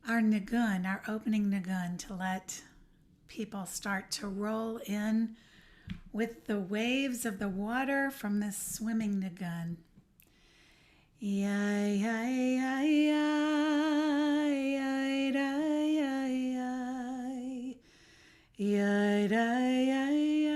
our nigun, our opening nigun, to let people start to roll in with the waves of the water from this swimming nigun. Yai, yai, yai, yai, yai, yai, yai, yai, yai, yai,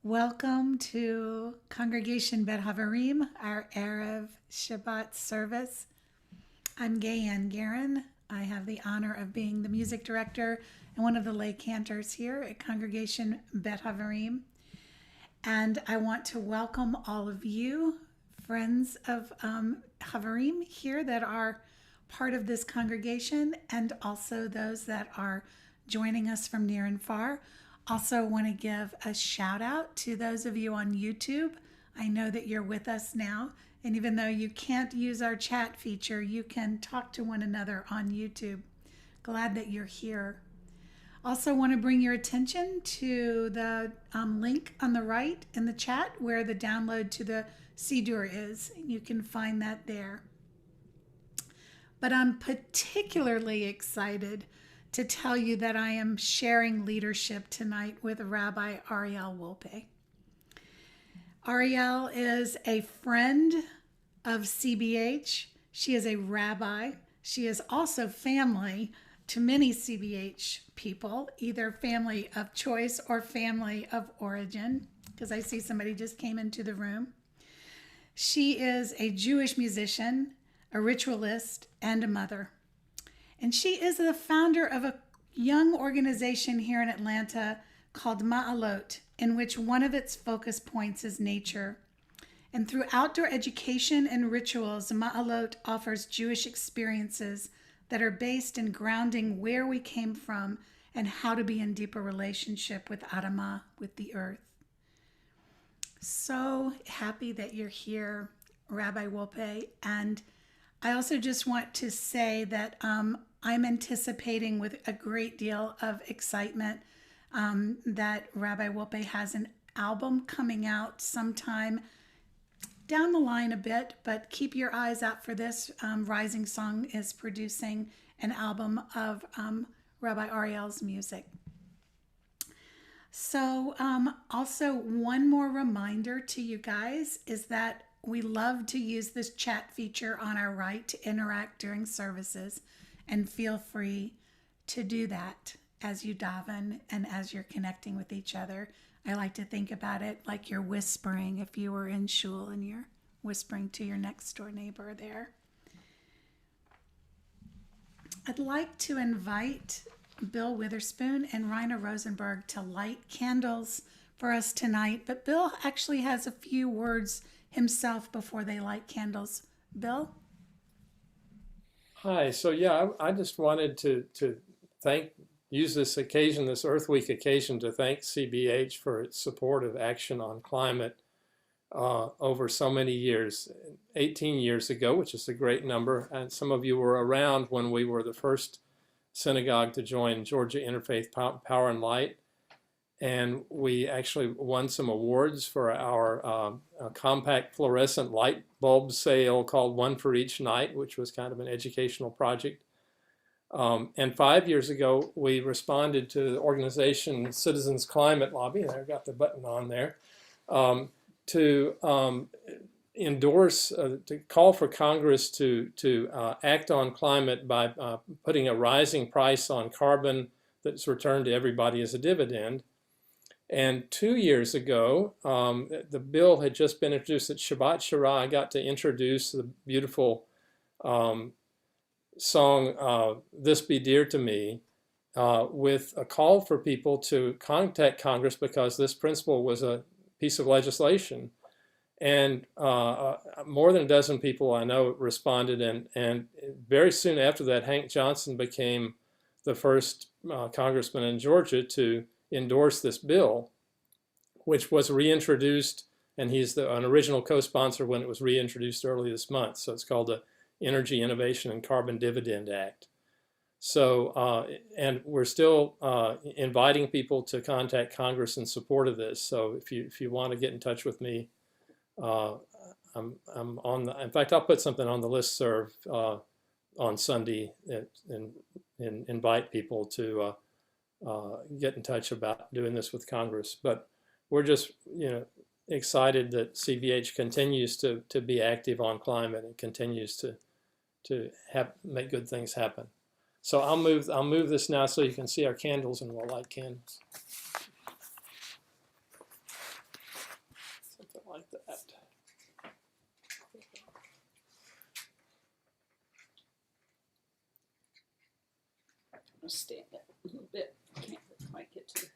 Welcome to Congregation Bet Havarim, our Erev Shabbat service. I'm Gayanne Guerin. I have the honor of being the music director and one of the lay cantors here at Congregation Bet Havarim. And I want to welcome all of you, friends of Havarim here that are part of this congregation, and also those that are joining us from near and far. Also want to give a shout out to those of you on YouTube. I know that you're with us now, and even though you can't use our chat feature, you can talk to one another on YouTube. Glad that you're here. Also want to bring your attention to the link on the right in the chat where the download to the Siddur is. You can find that there. But I'm particularly excited to tell you that I am sharing leadership tonight with Rabbi Ariel Wolpe. Ariel is a friend of CBH. She is a rabbi. She is also family to many CBH people, either family of choice or family of origin, because I see somebody just came into the room. She is a Jewish musician, a ritualist, and a mother. And she is the founder of a young organization here in Atlanta called Ma'alot, in which one of its focus points is nature. And through outdoor education and rituals, Ma'alot offers Jewish experiences that are based in grounding where we came from and how to be in deeper relationship with Adamah, with the earth. So happy that you're here, Rabbi Wolpe, and I also just want to say that I'm anticipating with a great deal of excitement that Rabbi Wolpe has an album coming out sometime down the line a bit, but keep your eyes out for this. Rising Song is producing an album of Rabbi Ariel's music. So, also, one more reminder to you guys is that we love to use this chat feature on our right to interact during services, and feel free to do that as you daven and as you're connecting with each other. I like to think about it like you're whispering if you were in shul and you're whispering to your next door neighbor there. I'd like to invite Bill Witherspoon and Raina Rosenberg to light candles for us tonight, but Bill actually has a few words himself before they light candles. Bill? Hi. So yeah, I just wanted to use this occasion, this Earth Week occasion, to thank CBH for its support of action on climate over so many years. 18 years ago, which is a great number, and some of you were around when we were the first synagogue to join Georgia Interfaith Power and Light, and we actually won some awards for our compact fluorescent light bulb sale called One for Each Night, which was kind of an educational project. And 5 years ago, we responded to the organization Citizens Climate Lobby, and I got the button on there, to endorse, to call for Congress to act on climate by putting a rising price on carbon that's returned to everybody as a dividend. And 2 years ago, the bill had just been introduced at Shabbat Shira. I got to introduce the beautiful song, This Be Dear to Me, with a call for people to contact Congress because this principle was a piece of legislation. And more than a dozen people I know responded, and very soon after that, Hank Johnson became the first congressman in Georgia to endorse this bill, which was reintroduced, and he's an original co-sponsor when it was reintroduced early this month. So it's called the Energy Innovation and Carbon Dividend Act. So, and we're still inviting people to contact Congress in support of this. So if you want to get in touch with me, I'm on the, in fact, I'll put something on the listserv on Sunday and invite people to get in touch about doing this with Congress. But we're just, excited that CVH continues to be active on climate and continues to make good things happen. So I'll move this now so you can see our candles, and we'll light candles. Something like that. I'll stand up a little bit. Can't quite get to.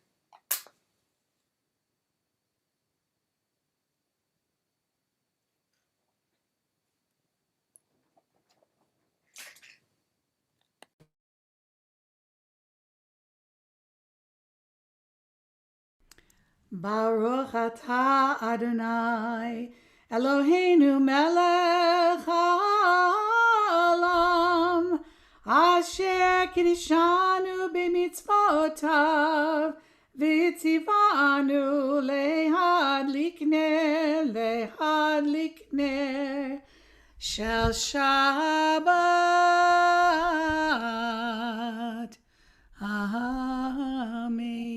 Baruch atah Adonai Eloheinu melech haolam asher kiddushanu b'mitzvotav v'tzivanu lehadlik ner shel Shabbat. Amen.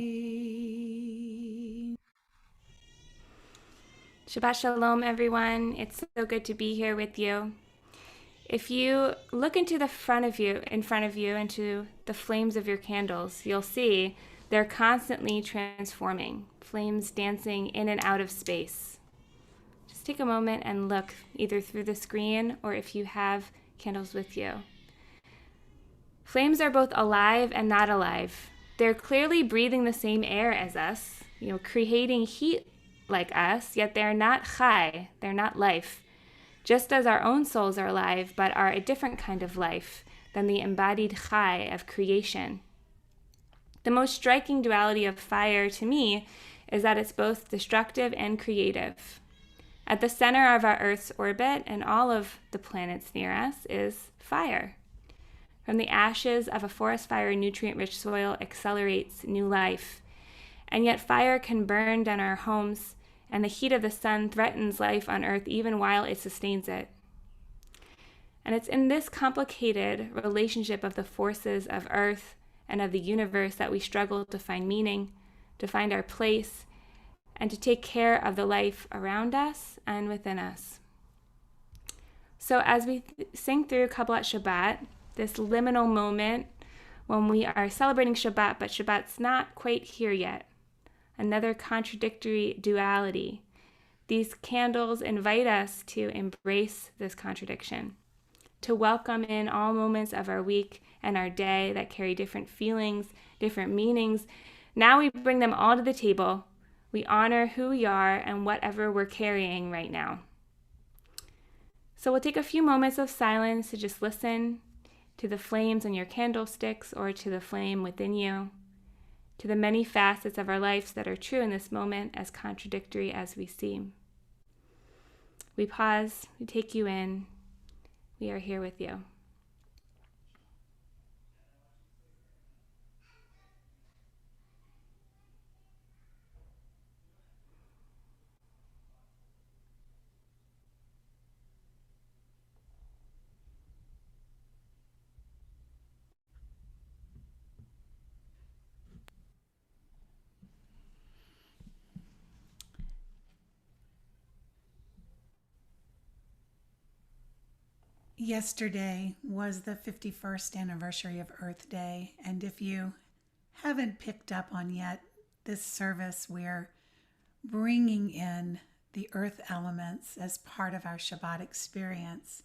Shabbat Shalom, everyone. It's so good to be here with you. If you look into in front of you, into the flames of your candles, you'll see they're constantly transforming, flames dancing in and out of space. Just take a moment and look either through the screen or if you have candles with you. Flames are both alive and not alive. They're clearly breathing the same air as us, creating heat like us, yet they're not chai, they're not life. Just as our own souls are alive, but are a different kind of life than the embodied chai of creation. The most striking duality of fire to me is that it's both destructive and creative. At the center of our Earth's orbit and all of the planets near us is fire. From the ashes of a forest fire, nutrient-rich soil accelerates new life. And yet fire can burn down our homes, and the heat of the sun threatens life on Earth even while it sustains it. And it's in this complicated relationship of the forces of Earth and of the universe that we struggle to find meaning, to find our place, and to take care of the life around us and within us. So as we sing through Kabbalat Shabbat, this liminal moment when we are celebrating Shabbat, but Shabbat's not quite here yet, another contradictory duality. These candles invite us to embrace this contradiction, to welcome in all moments of our week and our day that carry different feelings, different meanings. Now we bring them all to the table. We honor who we are and whatever we're carrying right now. So we'll take a few moments of silence to just listen to the flames on your candlesticks or to the flame within you, to the many facets of our lives that are true in this moment, as contradictory as we seem. We pause, we take you in. We are here with you. Yesterday was the 51st anniversary of Earth Day, and if you haven't picked up on yet, this service we're bringing in the earth elements as part of our Shabbat experience.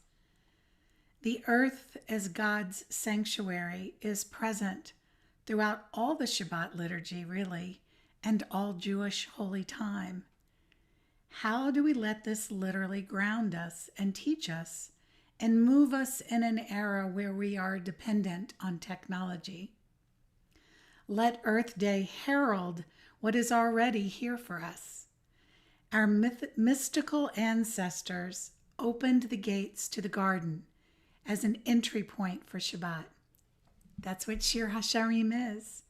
The earth as God's sanctuary is present throughout all the Shabbat liturgy, really, and all Jewish holy time. How do we let this literally ground us and teach us and move us in an era where we are dependent on technology? Let Earth Day herald what is already here for us. Our mystical ancestors opened the gates to the garden as an entry point for Shabbat. That's what Shir HaSharim is.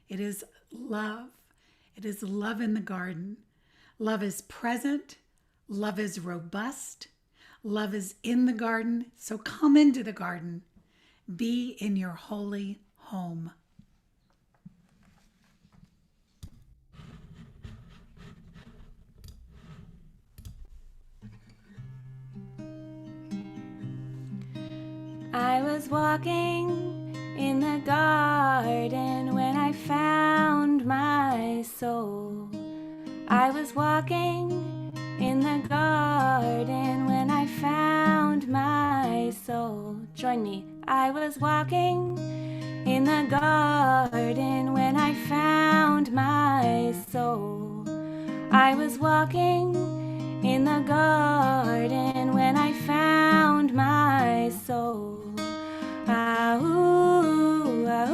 It is love. It is love in the garden. Love is present. Love is robust. Love is in the garden. So come into the garden. Be in your holy home. I was walking in the garden when I found my soul. I was walking in the garden when I found my soul. Join me. I was walking in the garden when I found my soul. I was walking in the garden when I found my soul. Ah, ooh, ah,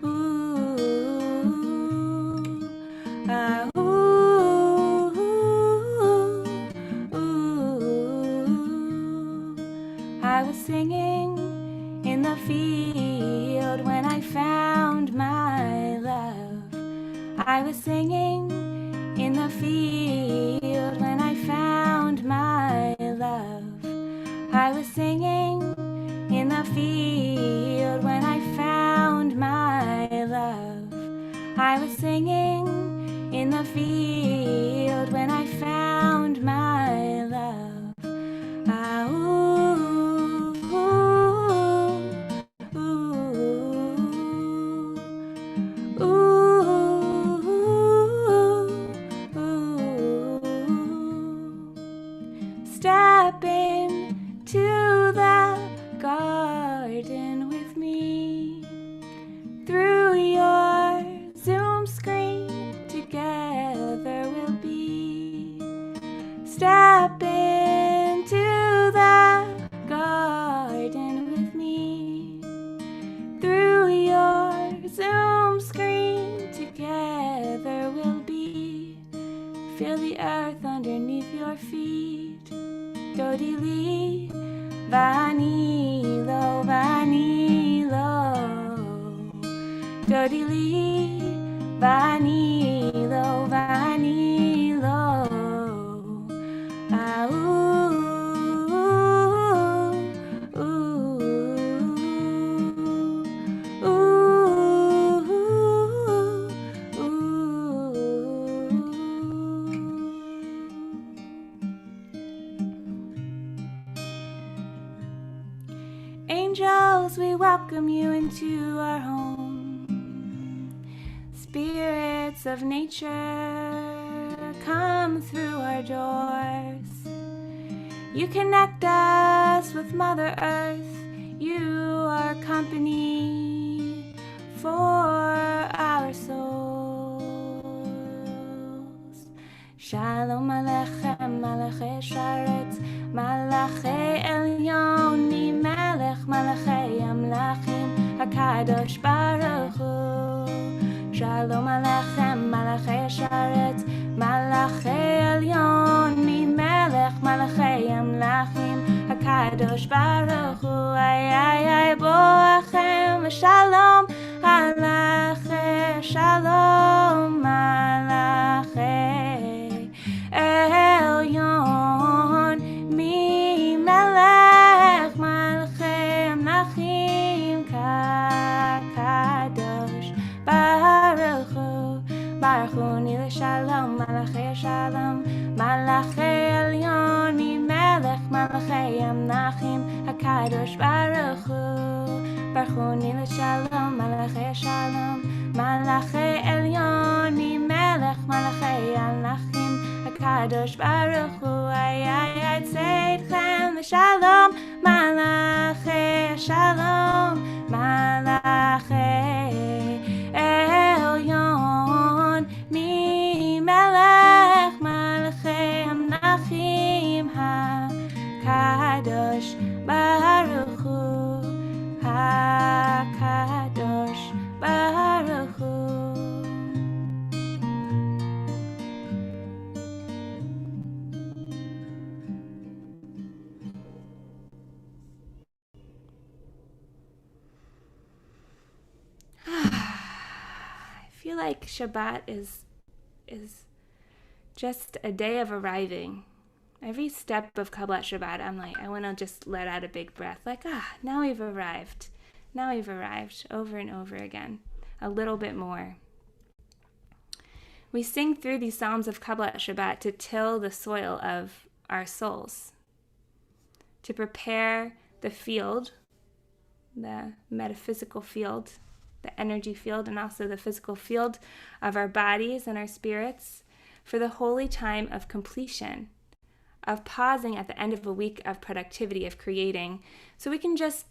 ooh, ooh, ah, ooh, ooh. I was singing in the field when I found my love. I was singing in the field when I found my love. I was singing in the field when I found my love. I was singing in the field when I found my love. Ah, ooh, ooh, ooh, ooh, ooh. Dodi li, vanilo, vanilo. Ah, Angels, we welcome you into our home. Spirits of nature, come through our doors. You connect us with Mother Earth. You are company for our souls. Shalom Alechem, Malachi Sharetz, Malachi Elyon, Melech, Malachi Amlachim, HaKadosh Baruch Hu. Shalom Alechem, Malachi Sharetz, Malachi Elyon, Melech, Malachi Amlachim, HaKadosh Baruch Hu. Ay, Boachem, Shalom Aleichem, Shalom Aleichem. Elyon, mi melech malchem nachim kadosh baruch hu nile shalom malachei shalom malachei elyon mi melech malachei nachim hakadosh baruch hu nile shalom malachei shalom malachei elyon mi melech malachei nachim Kadosh Baruch Hu, ay, tzedchem v'shalom, malachei shalom, malachei elyon, mi melech malachei hamnachim ha-kadosh Baruch Hu, ha-kadosh Baruch Hu. I feel like Shabbat is just a day of arriving. Every step of Kabbalat Shabbat, I'm like, I want to just let out a big breath. Like, now we've arrived. Now we've arrived, over and over again. A little bit more. We sing through these Psalms of Kabbalat Shabbat to till the soil of our souls, to prepare the field, the metaphysical field, the energy field, and also the physical field of our bodies and our spirits for the holy time of completion, of pausing at the end of a week of productivity, of creating, so we can just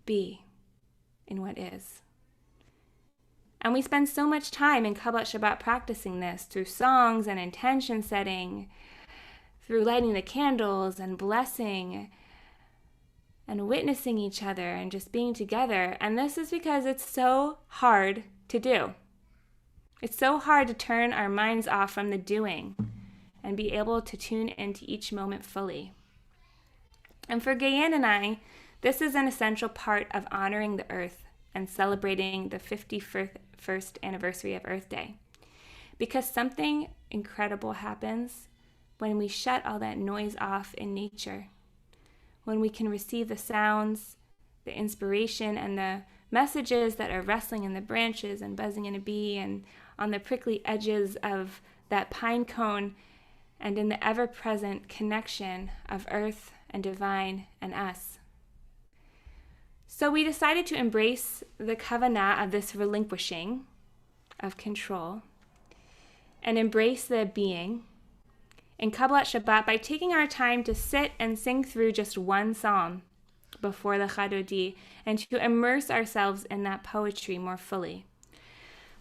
be in what is. And we spend so much time in Kabbalat Shabbat practicing this through songs and intention setting, through lighting the candles and blessing and witnessing each other and just being together. And this is because it's so hard to do. It's so hard to turn our minds off from the doing and be able to tune into each moment fully. And for Gayan and I, this is an essential part of honoring the earth and celebrating the 51st anniversary of Earth Day. Because something incredible happens when we shut all that noise off in nature, when we can receive the sounds, the inspiration, and the messages that are rustling in the branches and buzzing in a bee and on the prickly edges of that pine cone, and in the ever-present connection of earth and divine and us. So we decided to embrace the kavanah of this relinquishing of control and embrace the being in Kabbalat Shabbat by taking our time to sit and sing through just one psalm before the Chadodi and to immerse ourselves in that poetry more fully.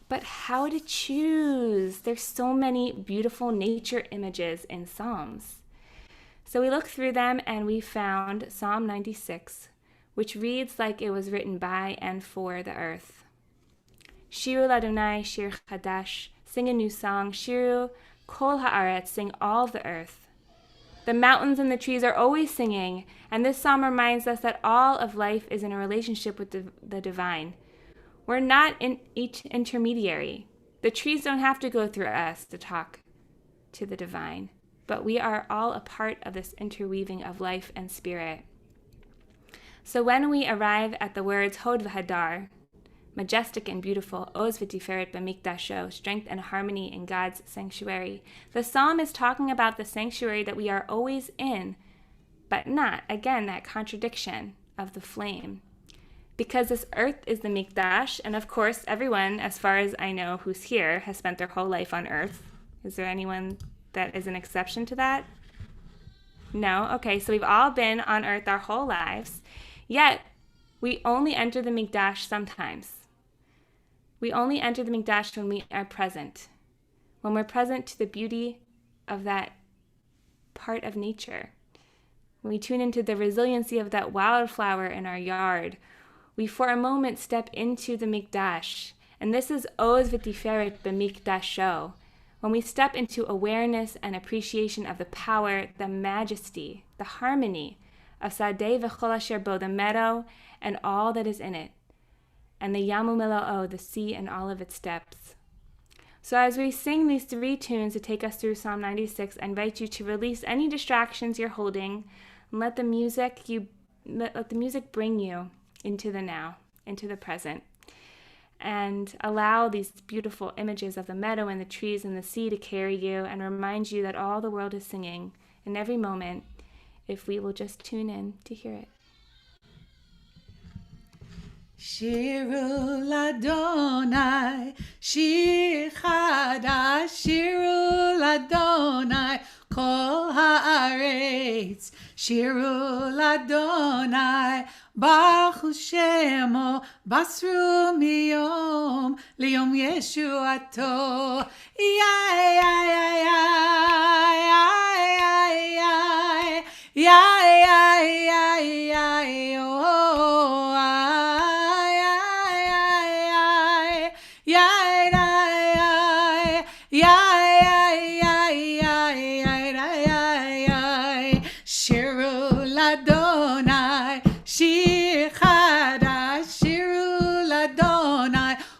But how to choose? There's so many beautiful nature images in Psalms. So we looked through them and we found Psalm 96, which reads like it was written by and for the earth. Shiru l'Adonai, shir chadash, sing a new song. Shiru kol haaretz, sing all of the earth. The mountains and the trees are always singing, and this psalm reminds us that all of life is in a relationship with the divine. We're not in each intermediary. The trees don't have to go through us to talk to the divine, but we are all a part of this interweaving of life and spirit. So when we arrive at the words Hod v'Hadar, majestic and beautiful, Oz v'Tiferet b'Mikdasho, strength and harmony in God's sanctuary, the psalm is talking about the sanctuary that we are always in, but not, again, that contradiction of the flame. Because this earth is the Mikdash, and of course, everyone, as far as I know, who's here, has spent their whole life on earth. Is there anyone that is an exception to that? No? Okay, so we've all been on earth our whole lives, yet we only enter the Mikdash sometimes. We only enter the Mikdash when we are present, when we're present to the beauty of that part of nature. When we tune into the resiliency of that wildflower in our yard, we for a moment step into the Mikdash. And this is Oz v'Tiferet b'Mikdasho. When we step into awareness and appreciation of the power, the majesty, the harmony of Sadeh v'chol asher bo, the meadow and all that is in it, and the Yamu Mela'o, the sea and all of its depths. So as we sing these 3 tunes to take us through Psalm 96, I invite you to release any distractions you're holding and let the music bring you into the now, into the present. And allow these beautiful images of the meadow and the trees and the sea to carry you and remind you that all the world is singing in every moment if we will just tune in to hear it. Shiru l'Adonai, shir chadash, shiru l'Adonai, kol haaretz, shiru l'Adonai, baruch shemo, basru miyom, liyom Yeshuato, yai, yai, yai, yai, yai, yai, yai, yai, oh.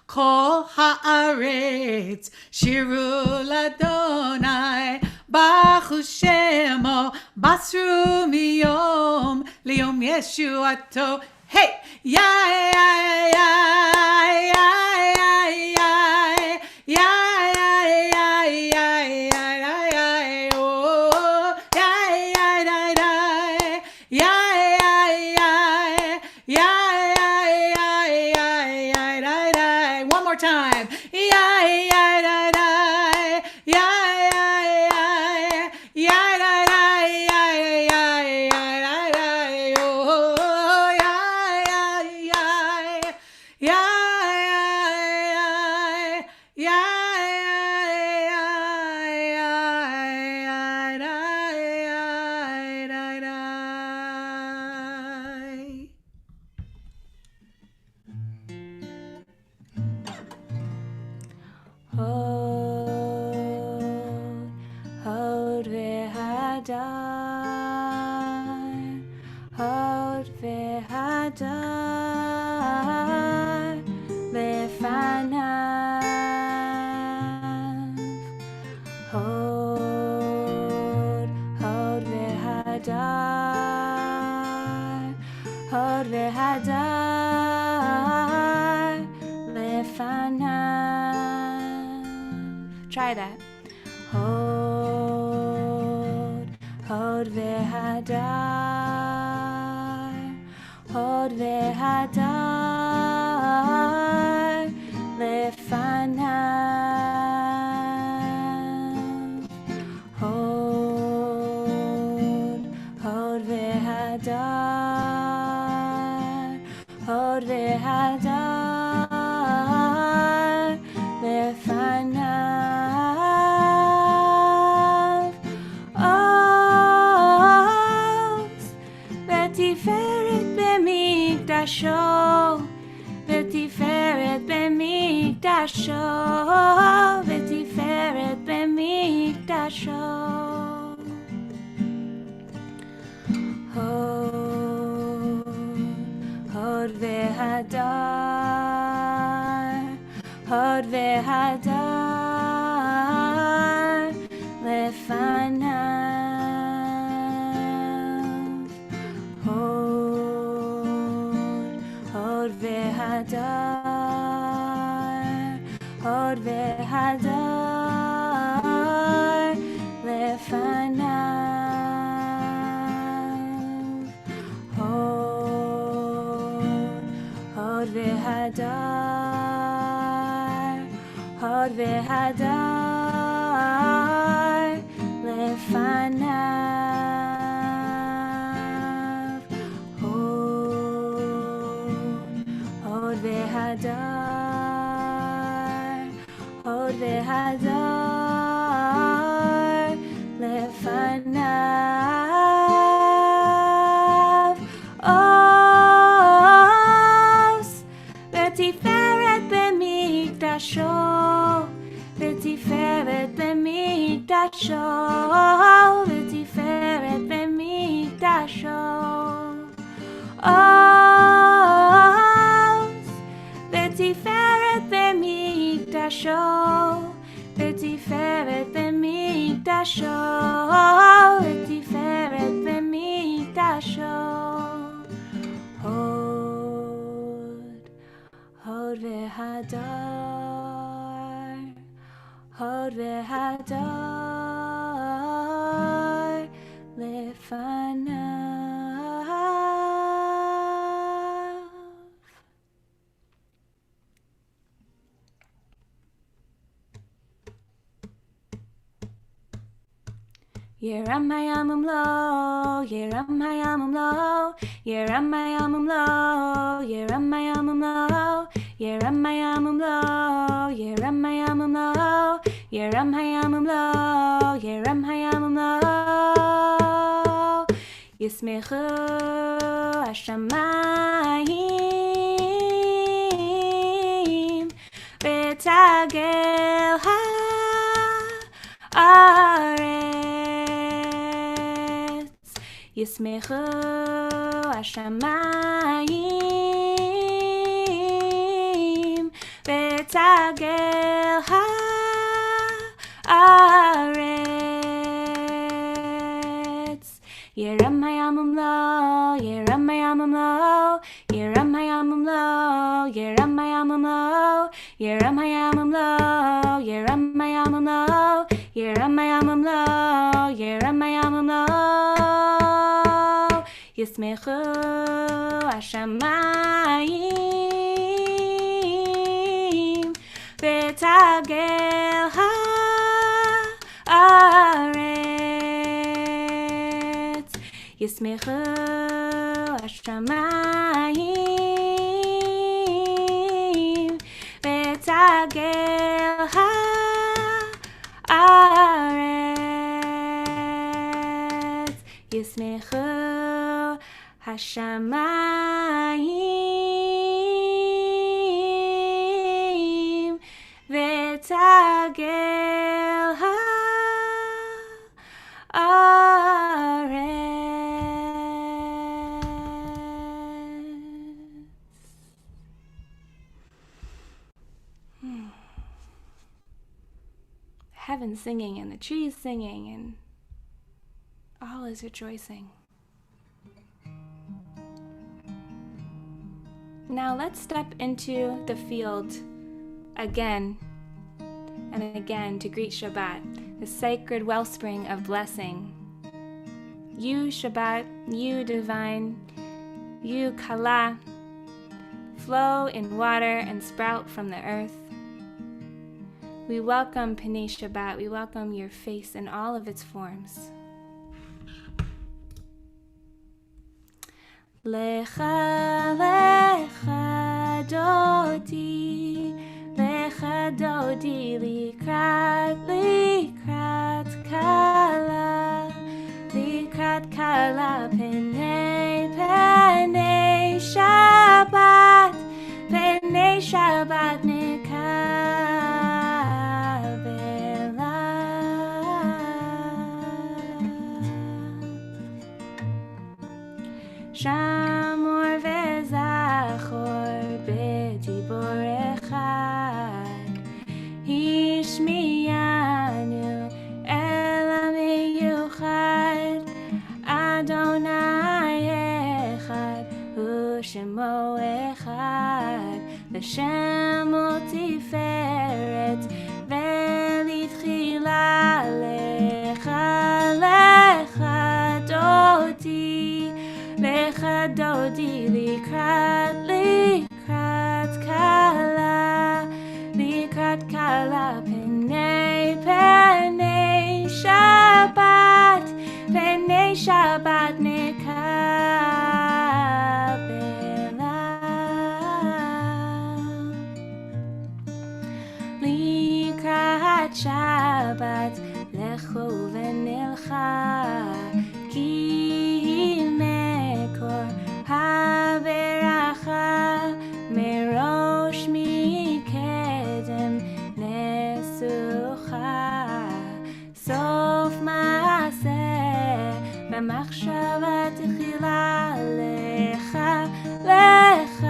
Kol haaretz, shiru l'Adonai, baruch shemo, basru miyom, liyom Yeshuato. Hey, yai, yai, yai, yai, yai, yai, yai, yai, yai, yai, yai, oh, yai, yai, yai, yai, yai, yai, yai. Time. Yai, yai, yai, yai, yai, yai, yai, yai, yai, yai, yai, oh, yai, yai, yai, yai, Hod v'Hadar, Hod v'Hadar, lefanav, Hod v'Hadar, Hod v'Hadar, lefanav. Try that. Hod v'Hadar, Hod v'Hadar, lefanav. Hod v'Hadar, Hod v'Hadar, lefanav. V'Tiferet b'Mikdasho, V'Tiferet b'Mikdasho. Hod v'Hadar, Hod v'hadar lefanav. Hod v'hadar, hod v'hadar lefanav. Hod v'hadar, hod v'hadar lefanav. Hod v'hadar, hod v'hadar lefanav. Os v'tiferet b'mikdasho, v'tiferet b'mikdasho, v'tiferet b'mikdasho. Os v'tiferet b'mikdasho, v'tiferet b'mikdasho, v'tiferet b'mikdasho. Hod v'hadar, hod v'hadar lefanav. Yeram hayamim lo, yeram hayamim lo, yeram hayamim lo, yeram hayamim lo, yeram hayamim lo, yeram hayamim lo, yeram hayamim lo, yeram hayamim lo. Yismechu hashamayim v'tagel ha'aretz. Yismechu hashamayim v'tagel ha'aretz. Yeram hayamim lo, yeram hayamim lo, yeram hayamim lo, yeram hayamim lo, yeram hayamim lo, yeram hayamim lo, yeram hayamim lo, yeram hayamim lo. Yismechu hashamayim v'tagel ha'aretz. Yismechu hashamayim v'tagel ha'aretz. Yismechu hashamayim v'tagel ha'aretz. Heaven singing and the trees singing and all is rejoicing. Now let's step into the field again and again to greet Shabbat, the sacred wellspring of blessing. You Shabbat, you divine, you Kala, flow in water and sprout from the earth. We welcome Pnei Shabbat, we welcome your face in all of its forms. Lecha, lecha dodi, lecha dodi, likrat, likrat kala, likrat kala, penei, penei Shabbat, penei Shabbat nekabela. Shamor vezachor bedibor echad, שמו אחד, לשם ותפארת, ולתחילה לך, לך דודי, לך דודי לקראת, לקראת כלה, לקראת כלה פני, פני שבת, פני שבת נקבלה. לקראת שבת לכו ונלכה, כי מקור הברכה מראש מקדם נסוכה. סוף מעשה במחשבה תחילה, לך, לך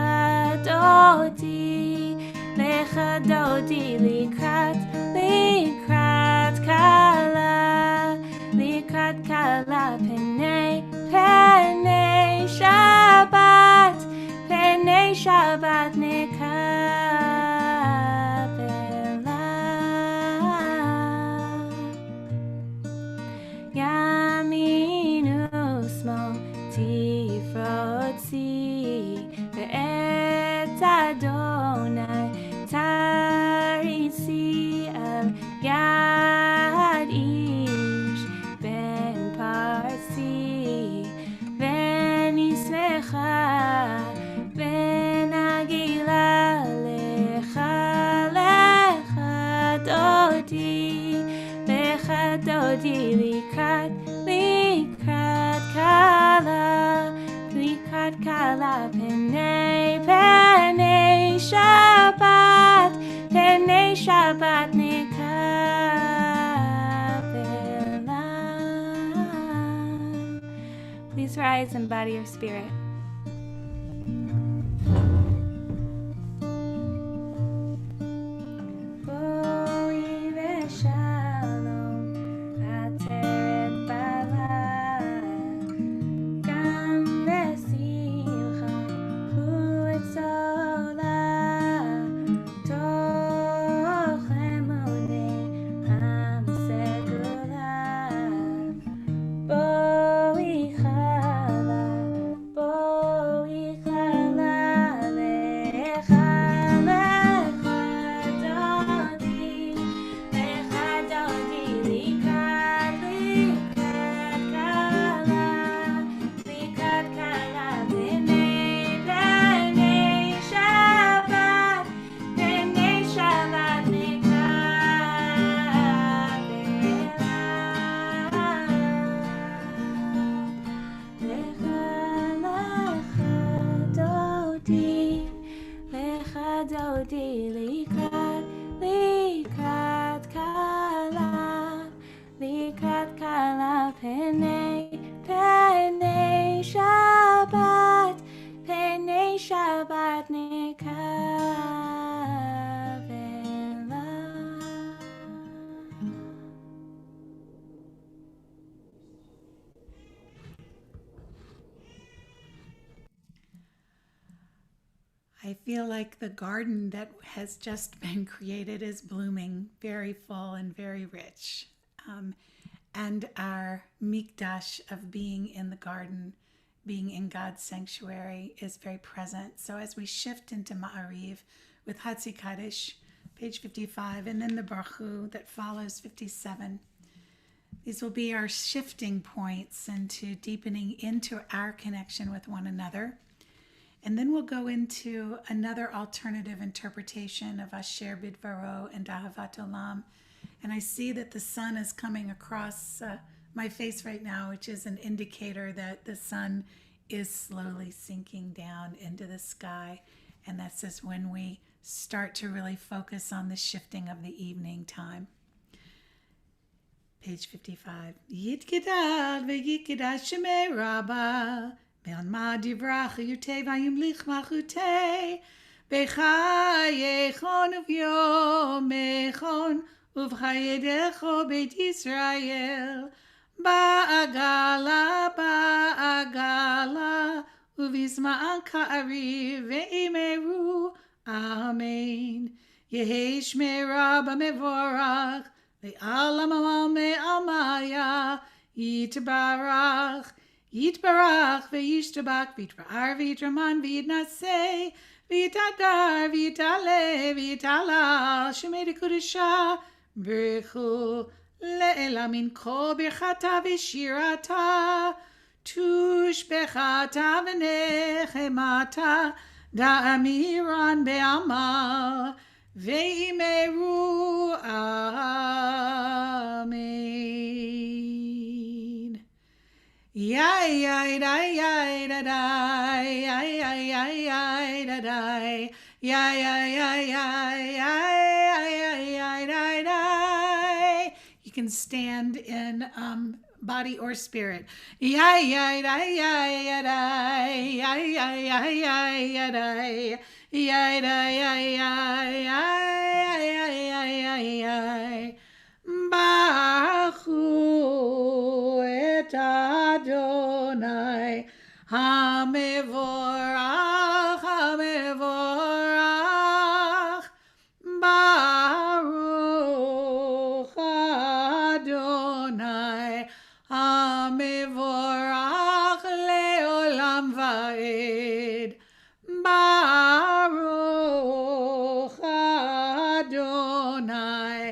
דודי, לך דודי לקראת, לקראת כלה, לקראת כלה פני, פני שבת, פני שבת נקבלה. ימין ושמאל תפרוצי, ואת אדוני תריצי על יד איש בן פרסי, ונשמחה ונגילה לך, לך דודי, לך דודי לקראת, לקראת כלה, לקראת כלה פני, פני שבת, פני שבת נקבלה. Please rise and body your spirit. בואי ושלום, עטרת בעלה, גם בשמחה וצולה, תוך אמוני המסגולה. בואי חלה, בואי חלה, לך, לך דודי, לך דודי לקראת, לקראת כלה, לקראת כלה פני, פני שבת, פני שבת נקבלה. לך, לך דודי, לקראת, לקראת כלה, לקראת כלה פני, פני שבת, פני שבת נקבלה. I feel like the garden that has just been created is blooming, very full and very rich. And our mikdash of being in the garden, being in God's sanctuary, is very present. So as we shift into Ma'ariv with Hatzi Kaddish, page 55, and then the Baruch Hu that follows 57, these will be our shifting points into deepening into our connection with one another. And then we'll go into another alternative interpretation of Asher Bidvaro and Ahavat Olam. And I see that the sun is coming across my face right now, which is an indicator that the sun is slowly sinking down into the sky. And that's just when we start to really focus on the shifting of the evening time. Page 55. Yitgidal ve'yikidal shemei Rabbah. Be'alma divrach yutei vayimlich machutei. Bechayechon uv'yomechon uv'chayedecho beit Yisrael. Ba'agala, ba'agala, ובזמן קריב ואמרו אמן. יהי שמירה במבורך לעלם מעלמיה. יתברך יתברך וישתבח ויתפאר ויתרמן ויתנשא ויתהדר ויתעלה ויתהלל שמי לקודשה ברכו לעילה מן כל ברכתה ושירתה תושבחתה ונחמתה דאמירן בעמל ואמרו אמן. Yai yai dai yai da dai yai yai yai yai da dai yai yai yai yai yai yai yai dai dai. You can stand in body or spirit. Yai yai dai yai dai yai yai yai yai dai yai dai yai yai yai yai yai. Bachu et Adonai hamevorach hamevorach Baruch Adonai hamevorach leolam vaed Baruch Adonai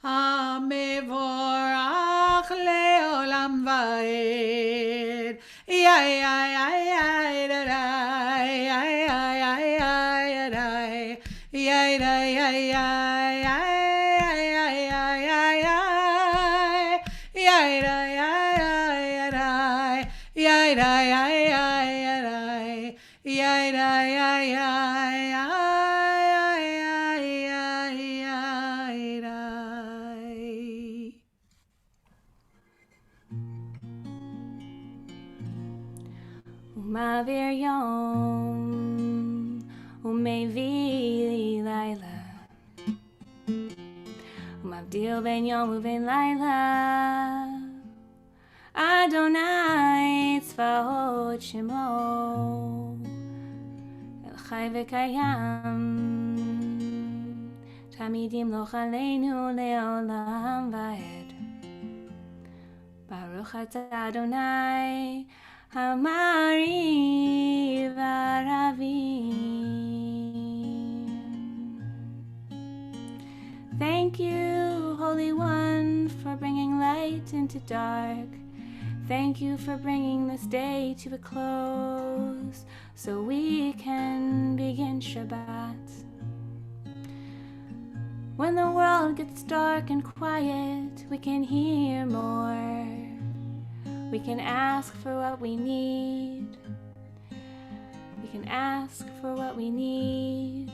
hamevorach leolam vaed. Yai yai yai yai da dai yai yai yai yai da yai yai yai yai yai yai yai yai yai Ma'avir yom u'mevili laila u'mavdil ben yom u'ben laila Adonai tzvaot shemo el chai v'kayam tamidim lo chaleinu leolam vaed Baruch atah Adonai Hamari Varavim. Thank you, Holy One, for bringing light into dark. Thank you for bringing this day to a close so we can begin Shabbat. When the world gets dark and quiet, we can hear more. We can ask for what we need. We can ask for what we need.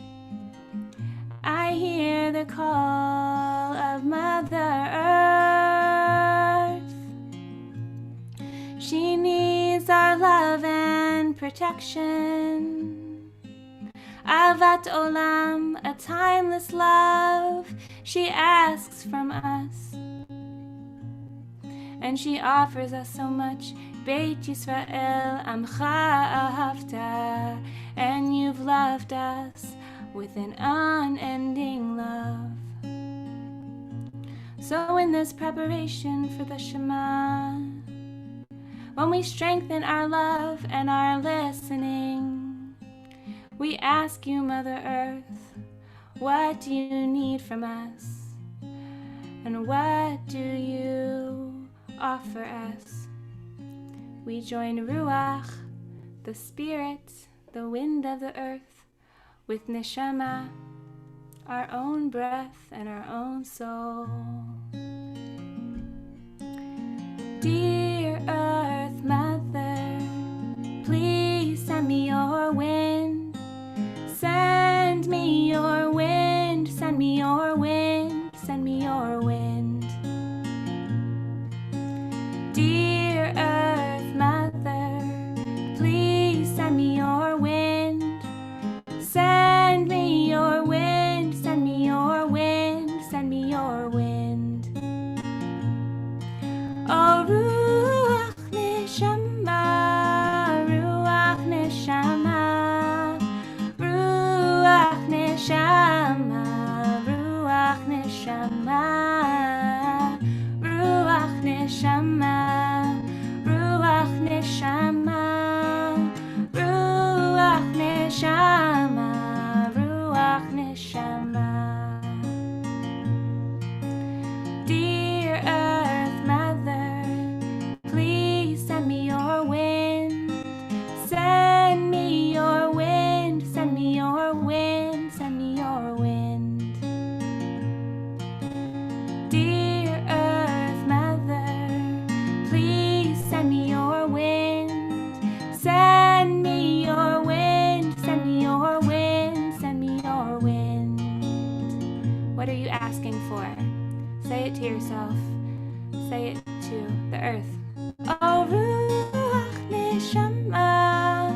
I hear the call of Mother Earth. She needs our love and protection. Avat Olam, a timeless love, she asks from us. And she offers us so much. Beit Yisrael, Amcha Ahavta, and you've loved us with an unending love. So in this preparation for the Shema, when we strengthen our love and our listening, we ask you, Mother Earth, what do you need from us? And what do you offer us? We join Ruach, the spirit, the wind of the earth, with Neshama, our own breath and our own soul. Dear Earth Mother, please send me your wind. Send me your wind, send me your wind, send me your wind. Dear Earth Mother, please send me your wind. Send me your wind, send me your wind, send me your wind. Oh, Ruach Neshama, Ruach Neshama. to yourself. Say it to the earth. Oh, Ruach Neshama,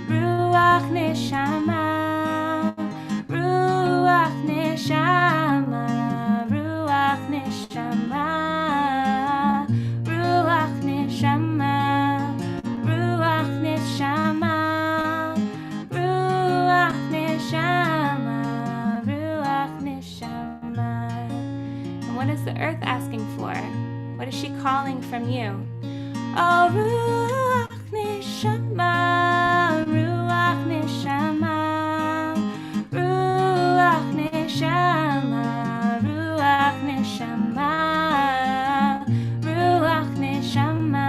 Ruach Neshama, Ruach Neshama, Ruach Neshama, Ruach Neshama, Ruach Neshama, Ruach Neshama, Ruach Neshama. And what is the earth asking for? What is she calling from you? Oh, Ruach Neshama, Ruach Neshama, Ruach Neshama, Ruach Neshama, Ruach Neshama,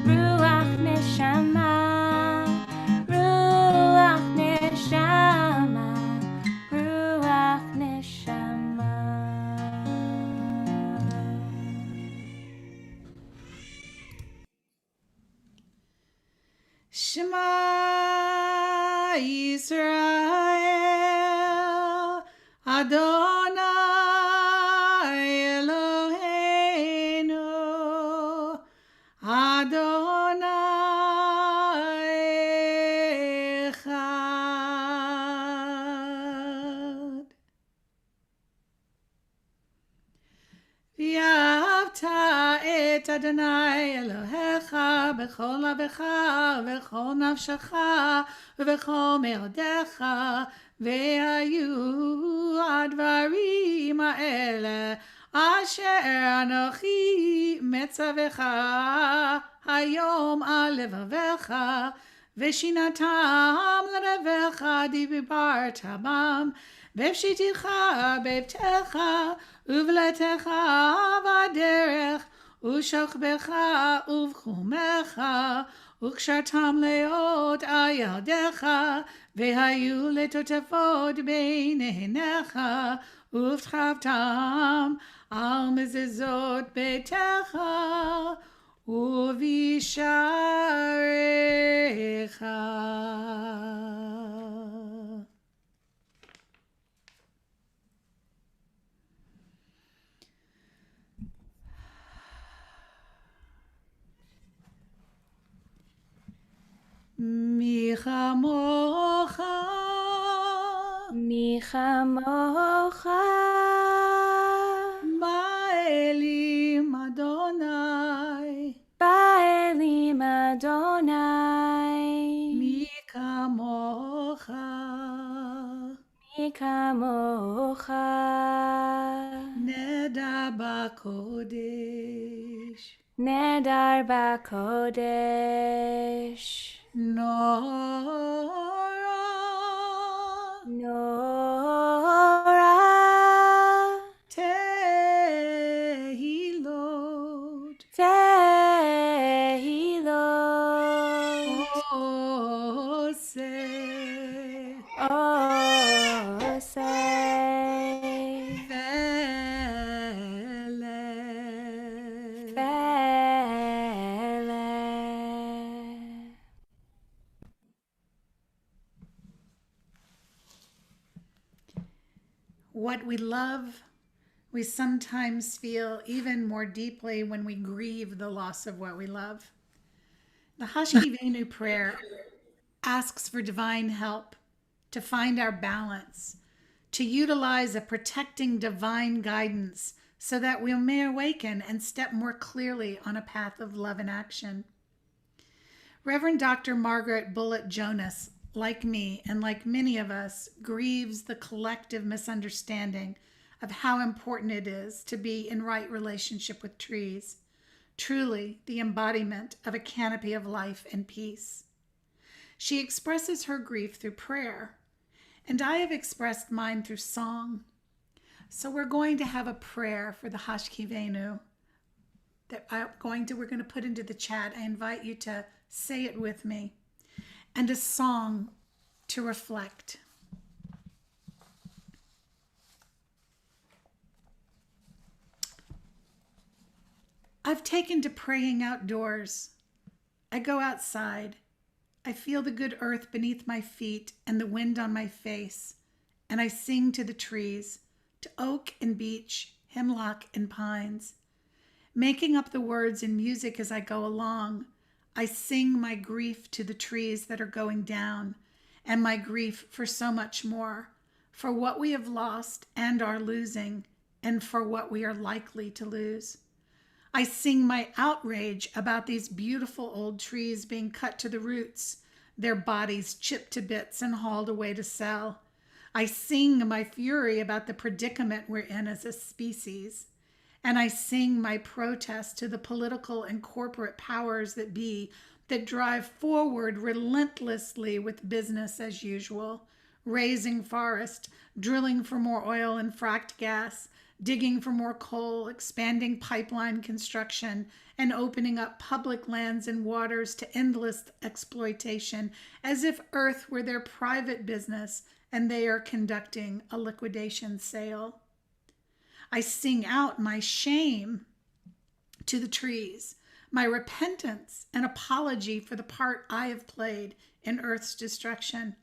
Ruach Neshama, Ruach Neshama, Ruach Neshama. Shema Yisrael, Adonai Eloheinu, Adonai Echad. V'ahavta et Adonai Elohecha b'chol levecha v'chol nafshecha v'chol me'odecha v'hayu advarim ha'ele asher anochi metzavecha hayom al levavecha v'shinatam lenevecha dibarta bam v'shiticha b'btecha uvletecha v'derech ushachbecha uvchumecha ukshartam leot ayadecha v'hayu letotefot beinenecha uvtchavtam al mezuzot beitecha uvisharecha. Mi chamocha, Mi chamocha, ba'elim Adonai, Ba'elim Adonai, mi kamocha, Mi kamocha, nedar b'kodesh, Nedar b'kodesh, nora, Nora, tehilot, Tehilot, oseh, Osei, veleh. Vele. What we love, we sometimes feel even more deeply when we grieve the loss of what we love. The Hashkivenu prayer asks for divine help to find our balance, to utilize a protecting divine guidance so that we may awaken and step more clearly on a path of love and action. Reverend Dr. Margaret Bullitt Jonas, like me and like many of us, grieves the collective misunderstanding of how important it is to be in right relationship with trees, truly the embodiment of a canopy of life and peace. She expresses her grief through prayer, and I have expressed mine through song. So we're going to have a prayer for the Hashkivenu that we're going to put into the chat. I invite you to say it with me, and a song to reflect. I've taken to praying outdoors. I go outside. I feel the good earth beneath my feet and the wind on my face, and I sing to the trees, to oak and beech, hemlock and pines. Making up the words in music as I go along, I sing my grief to the trees that are going down, and my grief for so much more, for what we have lost and are losing, and for what we are likely to lose. I sing my outrage about these beautiful old trees being cut to the roots, their bodies chipped to bits and hauled away to sell. I sing my fury about the predicament we're in as a species. And I sing my protest to the political and corporate powers that be that drive forward relentlessly with business as usual, raising forest, drilling for more oil and fracked gas, digging for more coal, expanding pipeline construction, and opening up public lands and waters to endless exploitation, as if Earth were their private business and they are conducting a liquidation sale. I sing out my shame to the trees, my repentance and apology for the part I have played in Earth's destruction.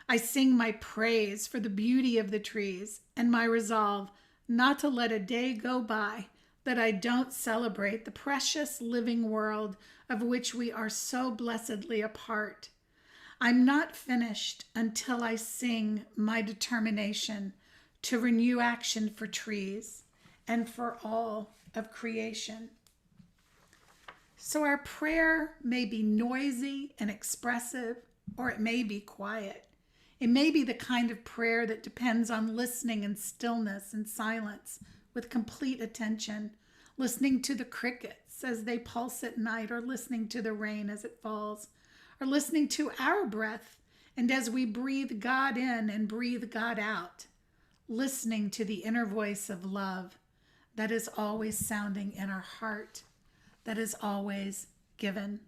I sing my praise for the beauty of the trees and my resolve not to let a day go by that I don't celebrate the precious living world of which we are so blessedly a part. I'm not finished until I sing my determination to renew action for trees and for all of creation. So our prayer may be noisy and expressive, or it may be quiet. It may be the kind of prayer that depends on listening in stillness and silence with complete attention, listening to the crickets as they pulse at night, or listening to the rain as it falls, or listening to our breath and as we breathe God in and breathe God out, listening to the inner voice of love that is always sounding in our heart, that is always given.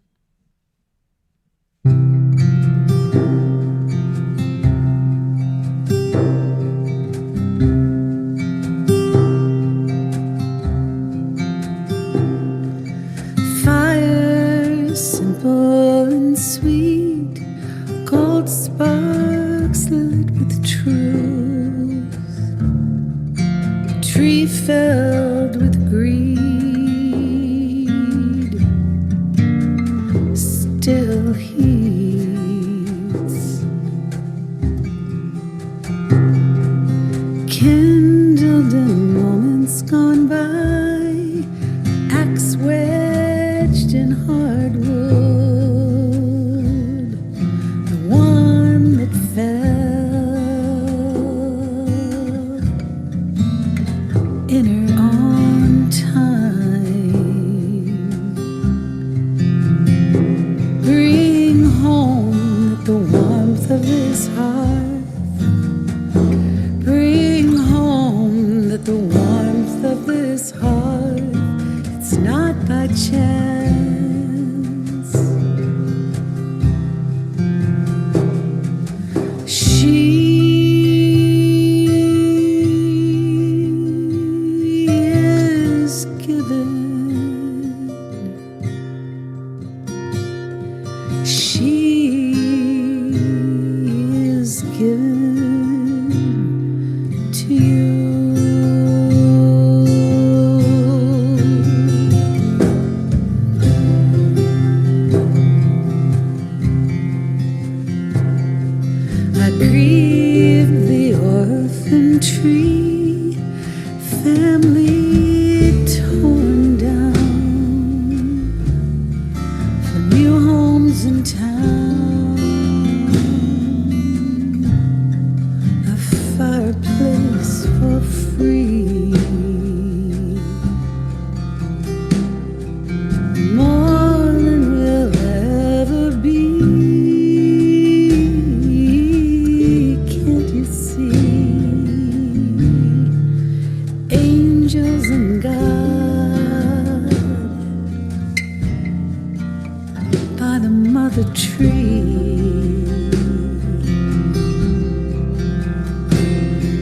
Fire, simple and sweet, gold sparks lit with truth, tree filled with greed, still heats, kindled in moments gone by, axe wedged in hardwood, the one that fell in her own time. Bring home the warmth of this hearth. Bring home that the warmth of this hearth, it's not by chance. She is given. She is given to you. I grieve the orphan tree, family torn down, for new homes in town, a fireplace for free, more than we'll ever be. Can't you see? Angels and God by the mother tree.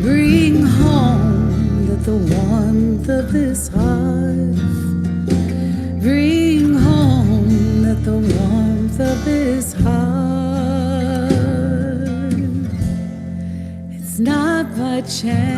Bring home that the warmth of this hearth. Bring home that the warmth of this heart, it's not by chance.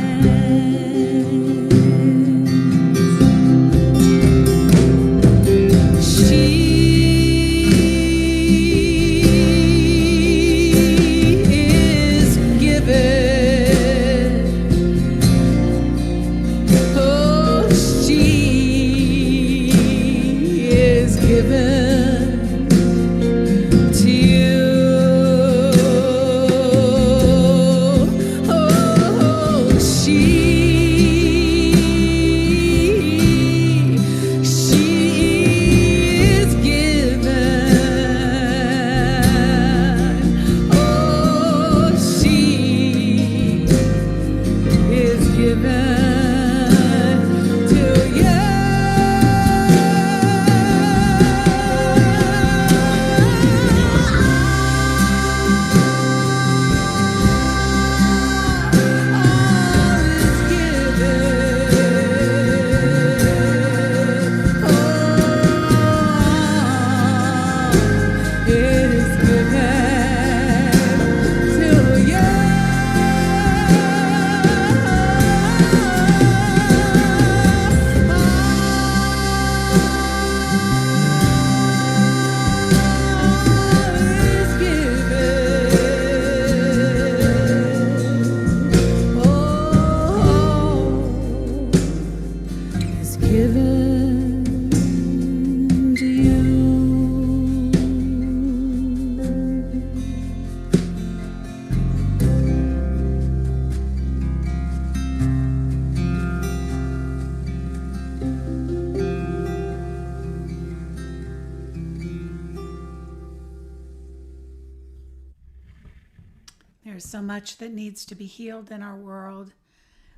There's so much that needs to be healed in our world.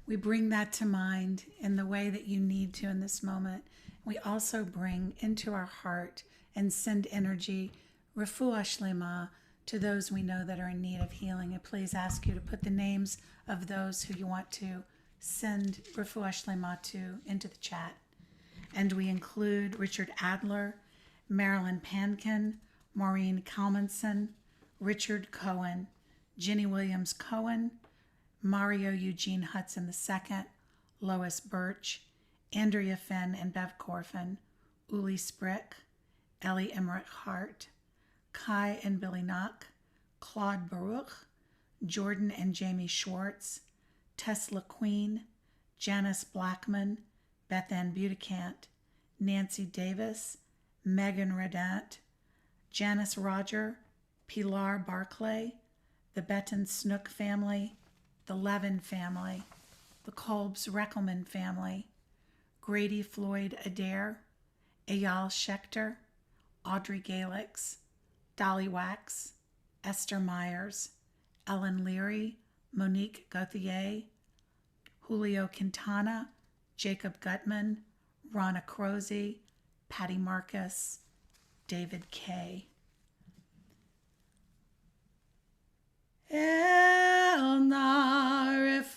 We bring that to mind in the way that you need to in this moment. We also bring into our heart and send energy, refuah shlema, to those we know that are in need of healing. And please ask you to put the names of those who you want to send refuah shlema to into the chat. And we include Richard Adler, Marilyn Pankin, Maureen Kalmanson, Richard Cohen, Jenny Williams Cohen, Mario Eugene Hudson II, Lois Birch, Andrea Finn and Bev Corfin, Uli Sprick, Ellie Emmerich Hart, Kai and Billy Knock, Claude Baruch, Jordan and Jamie Schwartz, Tesla Queen, Janice Blackman, Beth Ann Budicant, Nancy Davis, Megan Redant, Janice Roger, Pilar Barclay, the Betton Snook family, the Levin family, the Kolbs Reckelman family, Grady Floyd Adair, Eyal Schechter, Audrey Galix, Dolly Wax, Esther Myers, Ellen Leary, Monique Gauthier, Julio Quintana, Jacob Gutman, Ronna Crozy, Patty Marcus, David Kay. El Narifan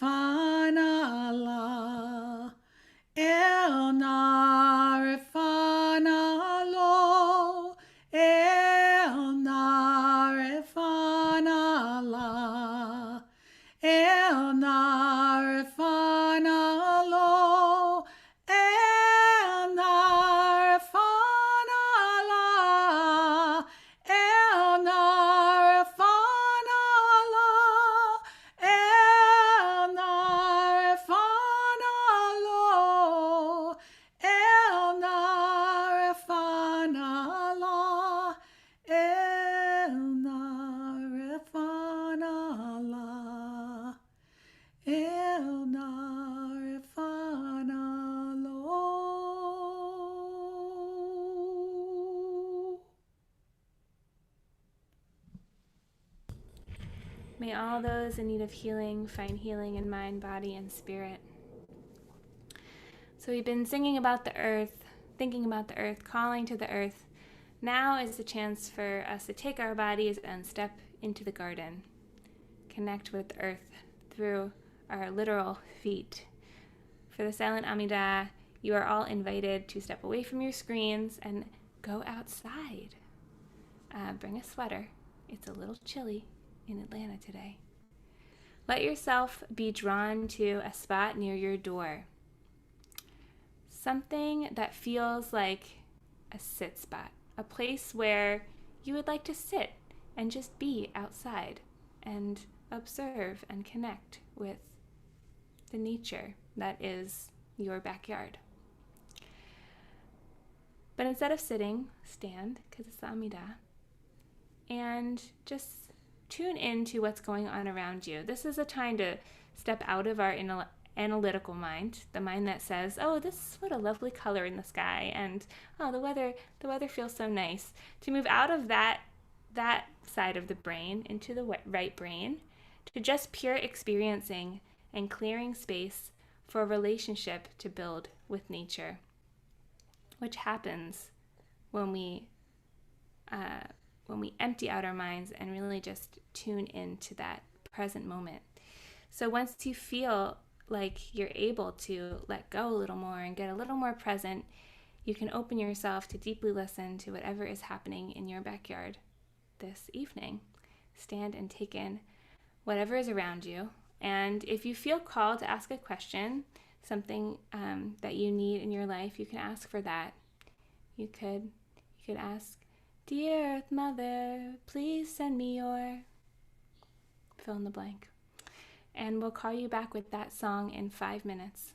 Allah, El Narifan Allah, El Narifan Allah, El Narifan Allah, El Narifan Allah, El Narifan Allah, El Narifan Allah, El Narifan Allah, El Narifan Allah, El Narifan Allah. May all those in need of healing find healing in mind, body, and spirit. So we've been singing about the earth, thinking about the earth, calling to the earth. Now is the chance for us to take our bodies and step into the garden. Connect with the earth through our literal feet. For the silent Amidah, you are all invited to step away from your screens and go outside. Bring a sweater. It's a little chilly in Atlanta today. Let yourself be drawn to a spot near your door. Something that feels like a sit spot, a place where you would like to sit and just be outside and observe and connect with the nature that is your backyard. But instead of sitting, stand, because it's the Amidah, and just tune into what's going on around you. This is a time to step out of our analytical mind, the mind that says, oh, what a lovely color in the sky, and oh, the weather feels so nice. To move out of that side of the brain into the right brain, to just pure experiencing and clearing space for a relationship to build with nature, which happens when we empty out our minds and really just tune into that present moment. So once you feel like you're able to let go a little more and get a little more present, you can open yourself to deeply listen to whatever is happening in your backyard this evening. Stand and take in whatever is around you. And if you feel called to ask a question, something that you need in your life, you can ask for that. You could ask, Dear Earth Mother, please send me your fill in the blank. And we'll call you back with that song in 5 minutes.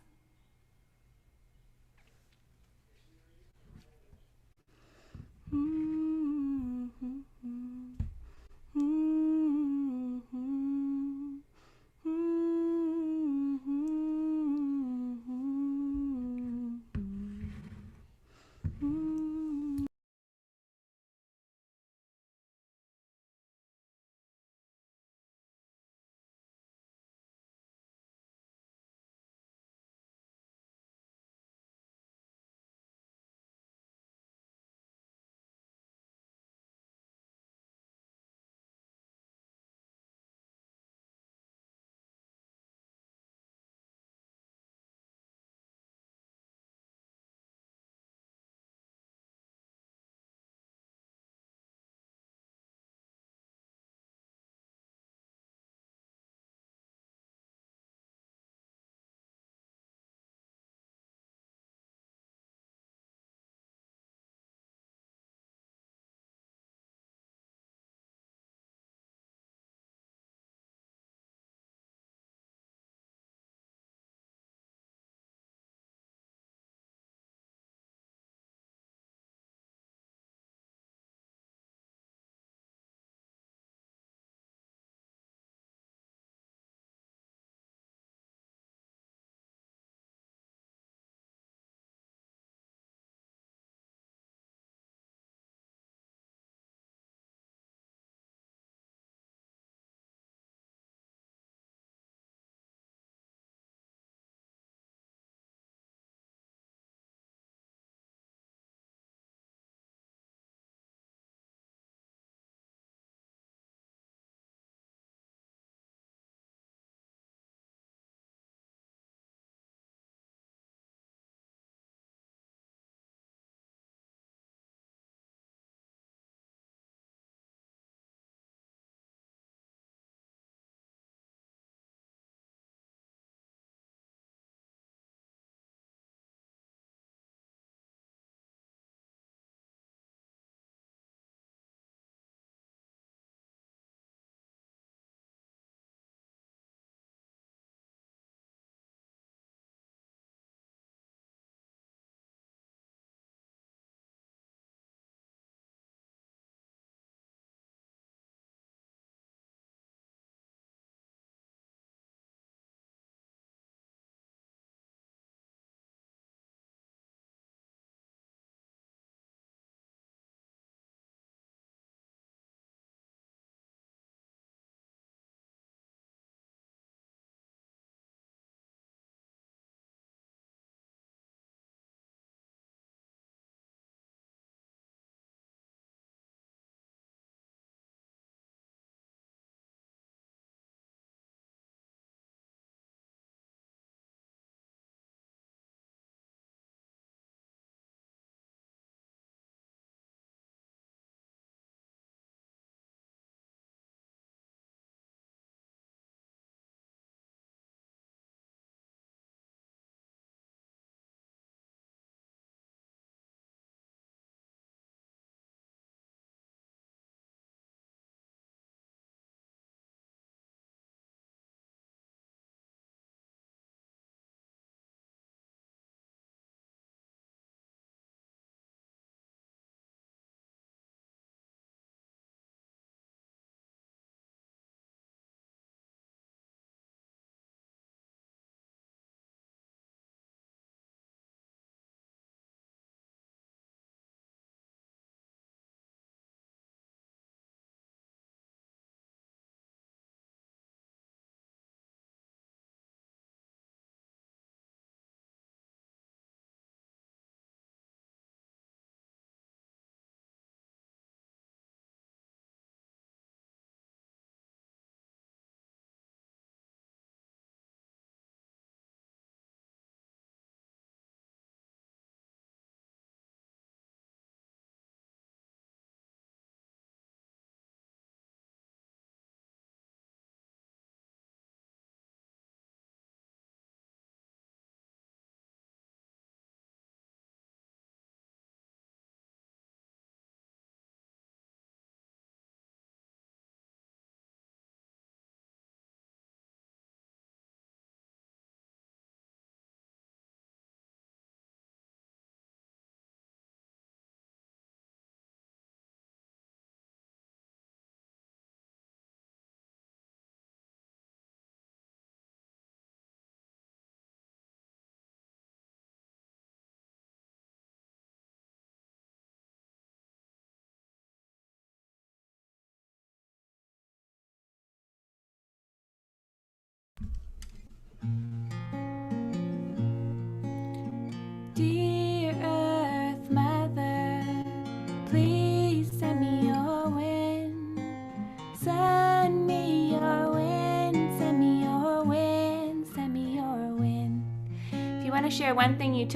to share one thing you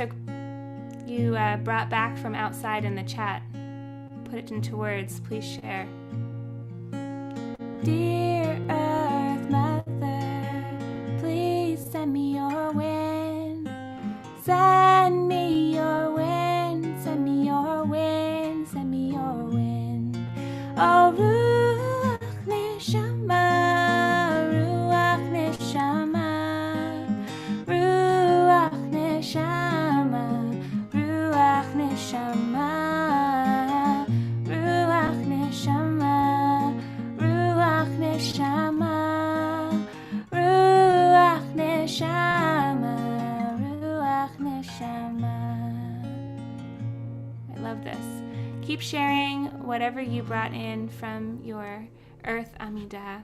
brought back from outside in the chat. Put it into words. Please share. Dear Earth Mother, please send me your wind. Send me your wind. Send me your wind. Send me your wind. Oh, Ruach Neshama, Ruach Neshama, Ruach Neshama, Ruach Neshama, Ruach Neshama, Ruach Neshama, Ruach Neshama, Ruach Neshama. I love this. Keep sharing whatever you brought in from your Earth Amidah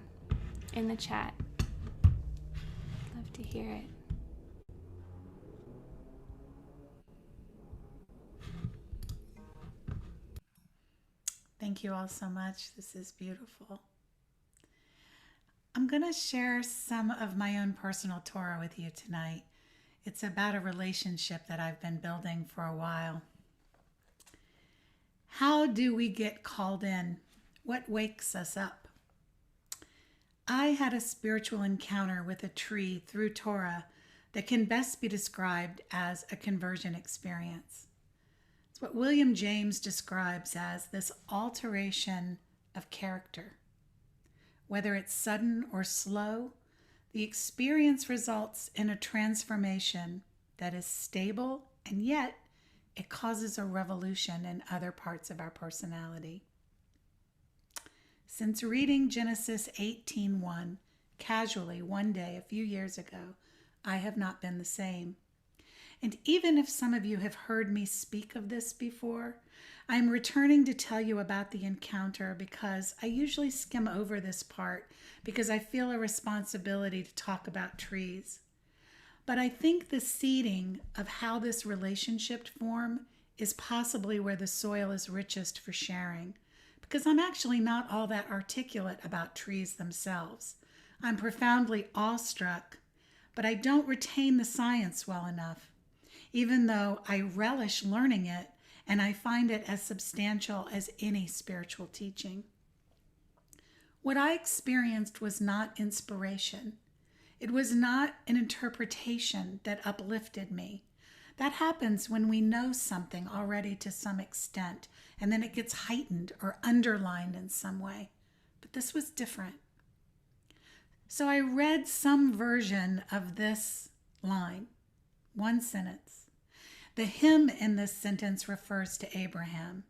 in the chat. Love to hear it. Thank you all so much. This is beautiful. I'm going to share some of my own personal Torah with you tonight. It's about a relationship that I've been building for a while. How do we get called in? What wakes us up? I had a spiritual encounter with a tree through Torah that can best be described as a conversion experience. It's what William James describes as this alteration of character. Whether it's sudden or slow, the experience results in a transformation that is stable, and yet it causes a revolution in other parts of our personality. Since reading Genesis 18:1 casually one day a few years ago, I have not been the same. And even if some of you have heard me speak of this before, I am returning to tell you about the encounter because I usually skim over this part because I feel a responsibility to talk about trees. But I think the seeding of how this relationship form is possibly where the soil is richest for sharing, because I'm actually not all that articulate about trees themselves. I'm profoundly awestruck, but I don't retain the science well enough, even though I relish learning it and I find it as substantial as any spiritual teaching. What I experienced was not inspiration. It was not an interpretation that uplifted me. That happens when we know something already to some extent, and then it gets heightened or underlined in some way. But this was different. So I read some version of this line, one sentence. The him in this sentence refers to Abraham.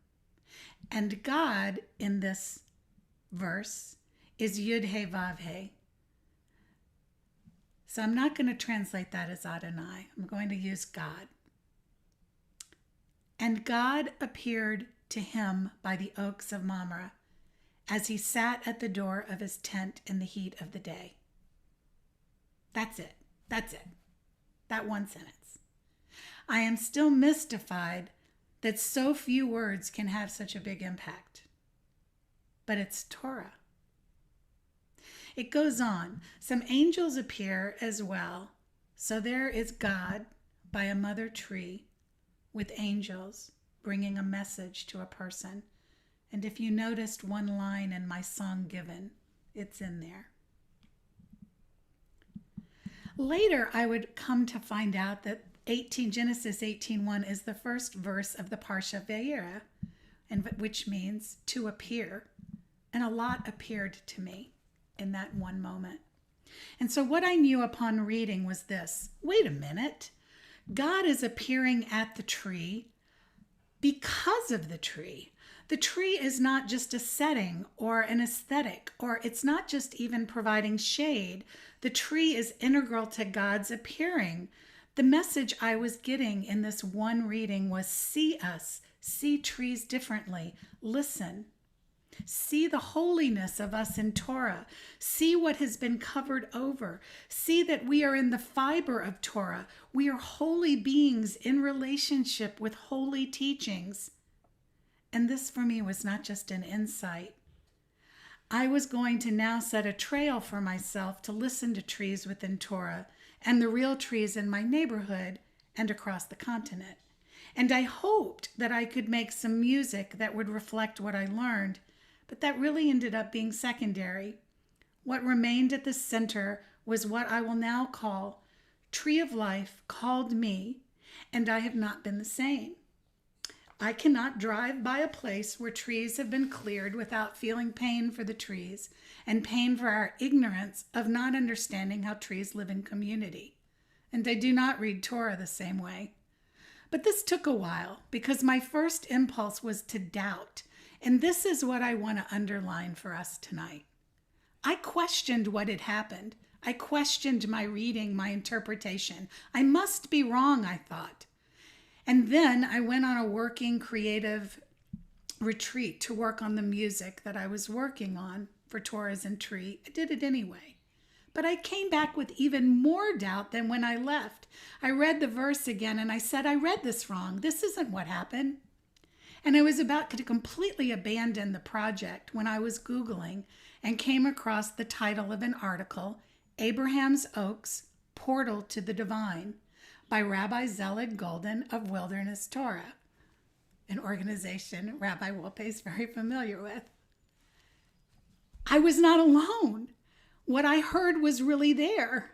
And God in this verse is Yud He Vav He. So I'm not going to translate that as Adonai. I'm going to use God. And God appeared to him by the oaks of Mamre as he sat at the door of his tent in the heat of the day. That's it. That's it. That one sentence. I am still mystified that so few words can have such a big impact. But it's Torah. It goes on. Some angels appear as well. So there is God by a mother tree with angels bringing a message to a person. And if you noticed one line in my song Given, it's in there. Later, I would come to find out that Genesis 18:1 is the first verse of the Parsha Vayera, which means to appear. And a lot appeared to me in that one moment. And so what I knew upon reading was this. Wait a minute. God is appearing at the tree because of the tree. The tree is not just a setting or an aesthetic, or it's not just even providing shade. The tree is integral to God's appearing. The message I was getting in this one reading was see us, see trees differently, listen. See the holiness of us in Torah. See what has been covered over. See that we are in the fiber of Torah. We are holy beings in relationship with holy teachings. And this for me was not just an insight. I was going to now set a trail for myself to listen to trees within Torah and the real trees in my neighborhood and across the continent. And I hoped that I could make some music that would reflect what I learned, but that really ended up being secondary. What remained at the center was what I will now call Tree of Life called me, and I have not been the same. I cannot drive by a place where trees have been cleared without feeling pain for the trees and pain for our ignorance of not understanding how trees live in community. And I do not read Torah the same way. But this took a while because my first impulse was to doubt. And this is what I want to underline for us tonight. I questioned what had happened. I questioned my reading, my interpretation. I must be wrong, I thought. And then I went on a working creative retreat to work on the music that I was working on for Torahs and Tree. I did it anyway. But I came back with even more doubt than when I left. I read the verse again and I said, I read this wrong. This isn't what happened. And I was about to completely abandon the project when I was Googling and came across the title of an article, Abraham's Oaks, Portal to the Divine, by Rabbi Zeled Golden of Wilderness Torah, an organization Rabbi Wolpe is very familiar with. I was not alone. What I heard was really there.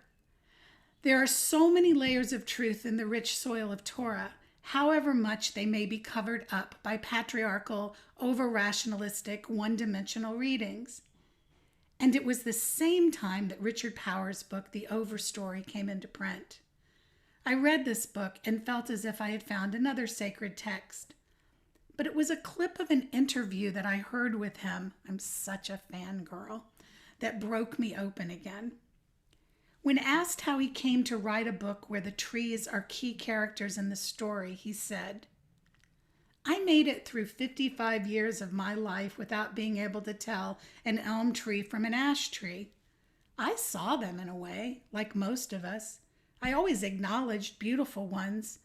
There are so many layers of truth in the rich soil of Torah, however much they may be covered up by patriarchal, over-rationalistic, one-dimensional readings. And it was the same time that Richard Powers' book, The Overstory, came into print. I read this book and felt as if I had found another sacred text. But it was a clip of an interview that I heard with him, I'm such a fangirl, that broke me open again. When asked how he came to write a book where the trees are key characters in the story, he said, I made it through 55 years of my life without being able to tell an elm tree from an ash tree. I saw them in a way, like most of us. I always acknowledged beautiful ones,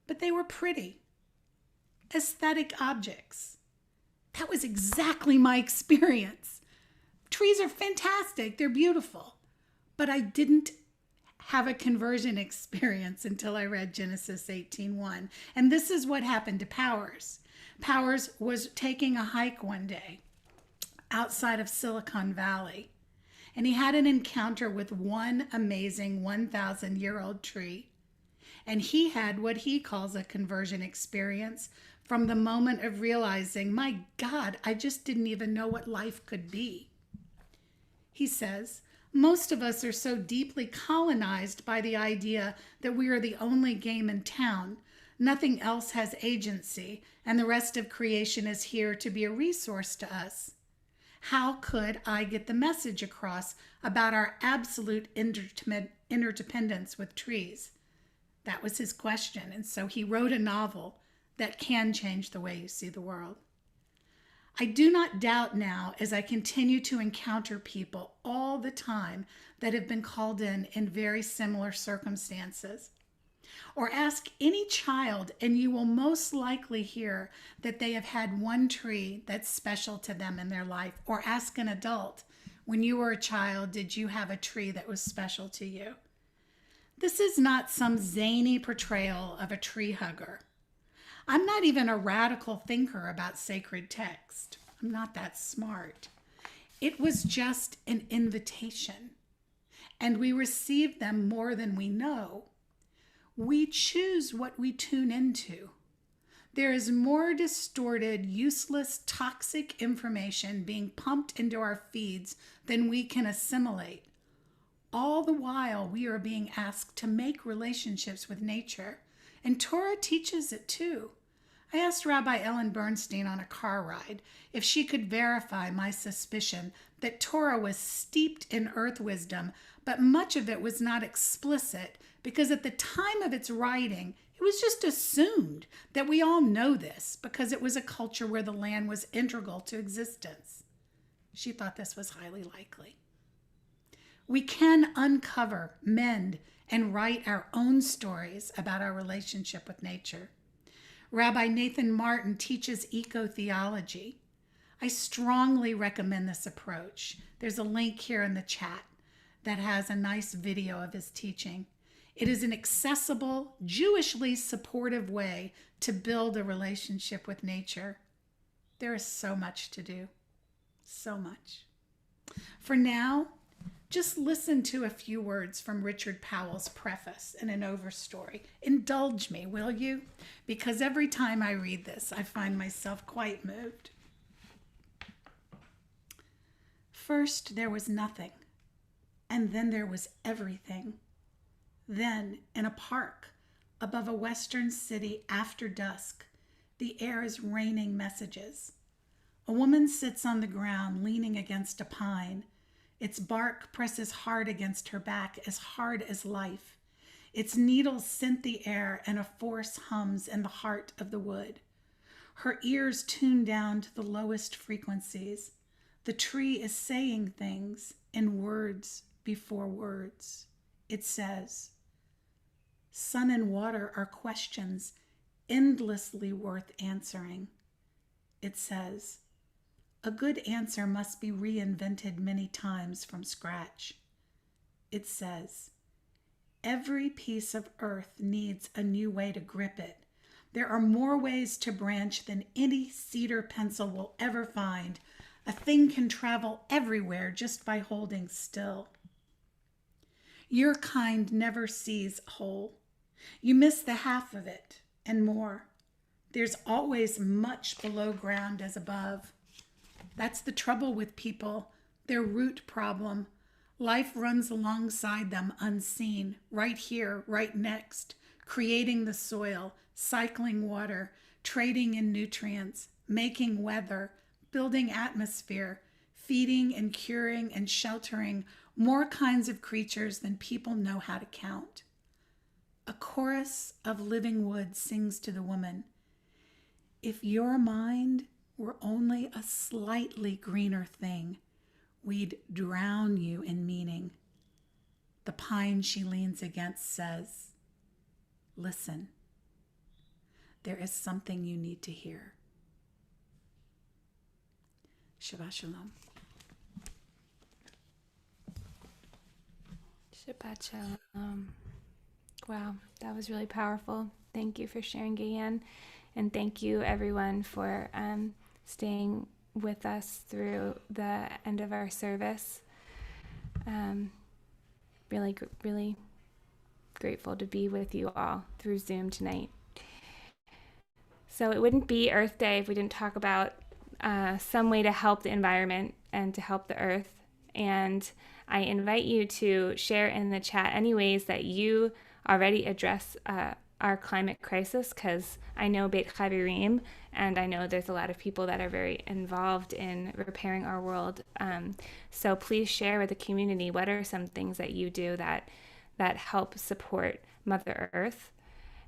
but they were pretty. Aesthetic objects. That was exactly my experience. Trees are fantastic. They're beautiful. But I didn't have a conversion experience until I read Genesis 18:1. And this is what happened to Powers. Powers was taking a hike one day outside of Silicon Valley, and he had an encounter with one amazing 1,000-year-old tree. And he had what he calls a conversion experience from the moment of realizing, my God, I just didn't even know what life could be. He says, most of us are so deeply colonized by the idea that we are the only game in town. Nothing else has agency, and the rest of creation is here to be a resource to us. How could I get the message across about our absolute interdependence with trees? That was his question, and so he wrote a novel that can change the way you see the world. I do not doubt now, as I continue to encounter people all the time that have been called in very similar circumstances. Or ask any child, and you will most likely hear that they have had one tree that's special to them in their life. Or ask an adult, when you were a child, did you have a tree that was special to you? This is not some zany portrayal of a tree hugger. I'm not even a radical thinker about sacred text. I'm not that smart. It was just an invitation, and we receive them more than we know. We choose what we tune into. There is more distorted, useless, toxic information being pumped into our feeds than we can assimilate. All the while, we are being asked to make relationships with nature, and Torah teaches it too. I asked Rabbi Ellen Bernstein on a car ride if she could verify my suspicion that Torah was steeped in earth wisdom, but much of it was not explicit because at the time of its writing, it was just assumed that we all know this because it was a culture where the land was integral to existence. She thought this was highly likely. We can uncover, mend, and write our own stories about our relationship with nature. Rabbi Nathan Martin teaches eco-theology. I strongly recommend this approach. There's a link here in the chat that has a nice video of his teaching. It is an accessible, Jewishly supportive way to build a relationship with nature. There is so much to do. So much. For now, just listen to a few words from Richard Powell's preface in an overstory. Indulge me, will you? Because every time I read this, I find myself quite moved. First, there was nothing, and then there was everything. Then, in a park above a western city after dusk, the air is raining messages. A woman sits on the ground leaning against a pine. Its bark presses hard against her back, as hard as life. Its needles scent the air, and a force hums in the heart of the wood. Her ears tune down to the lowest frequencies. The tree is saying things in words before words. It says, "Sun and water are questions endlessly worth answering." It says, "A good answer must be reinvented many times from scratch." It says, "Every piece of earth needs a new way to grip it. There are more ways to branch than any cedar pencil will ever find. A thing can travel everywhere just by holding still." Your kind never sees whole. You miss the half of it and more. There's always much below ground as above. That's the trouble with people, their root problem. Life runs alongside them unseen, right here, right next, creating the soil, cycling water, trading in nutrients, making weather, building atmosphere, feeding and curing and sheltering more kinds of creatures than people know how to count. A chorus of living wood sings to the woman, "If your mind were only a slightly greener thing, we'd drown you in meaning." The pine she leans against says, "Listen, there is something you need to hear." Shabbat Shalom. Shabbat Shalom. Wow, that was really powerful. Thank you for sharing, Gayan. And thank you, everyone, for staying with us through the end of our service. Really grateful to be with you all through Zoom tonight. So it wouldn't be Earth Day if we didn't talk about some way to help the environment and to help the earth. And I invite you to share in the chat any ways that you already address our climate crisis, because I know Beit Chavirim, and I know there's a lot of people that are very involved in repairing our world. So please share with the community what are some things that you do that help support Mother Earth.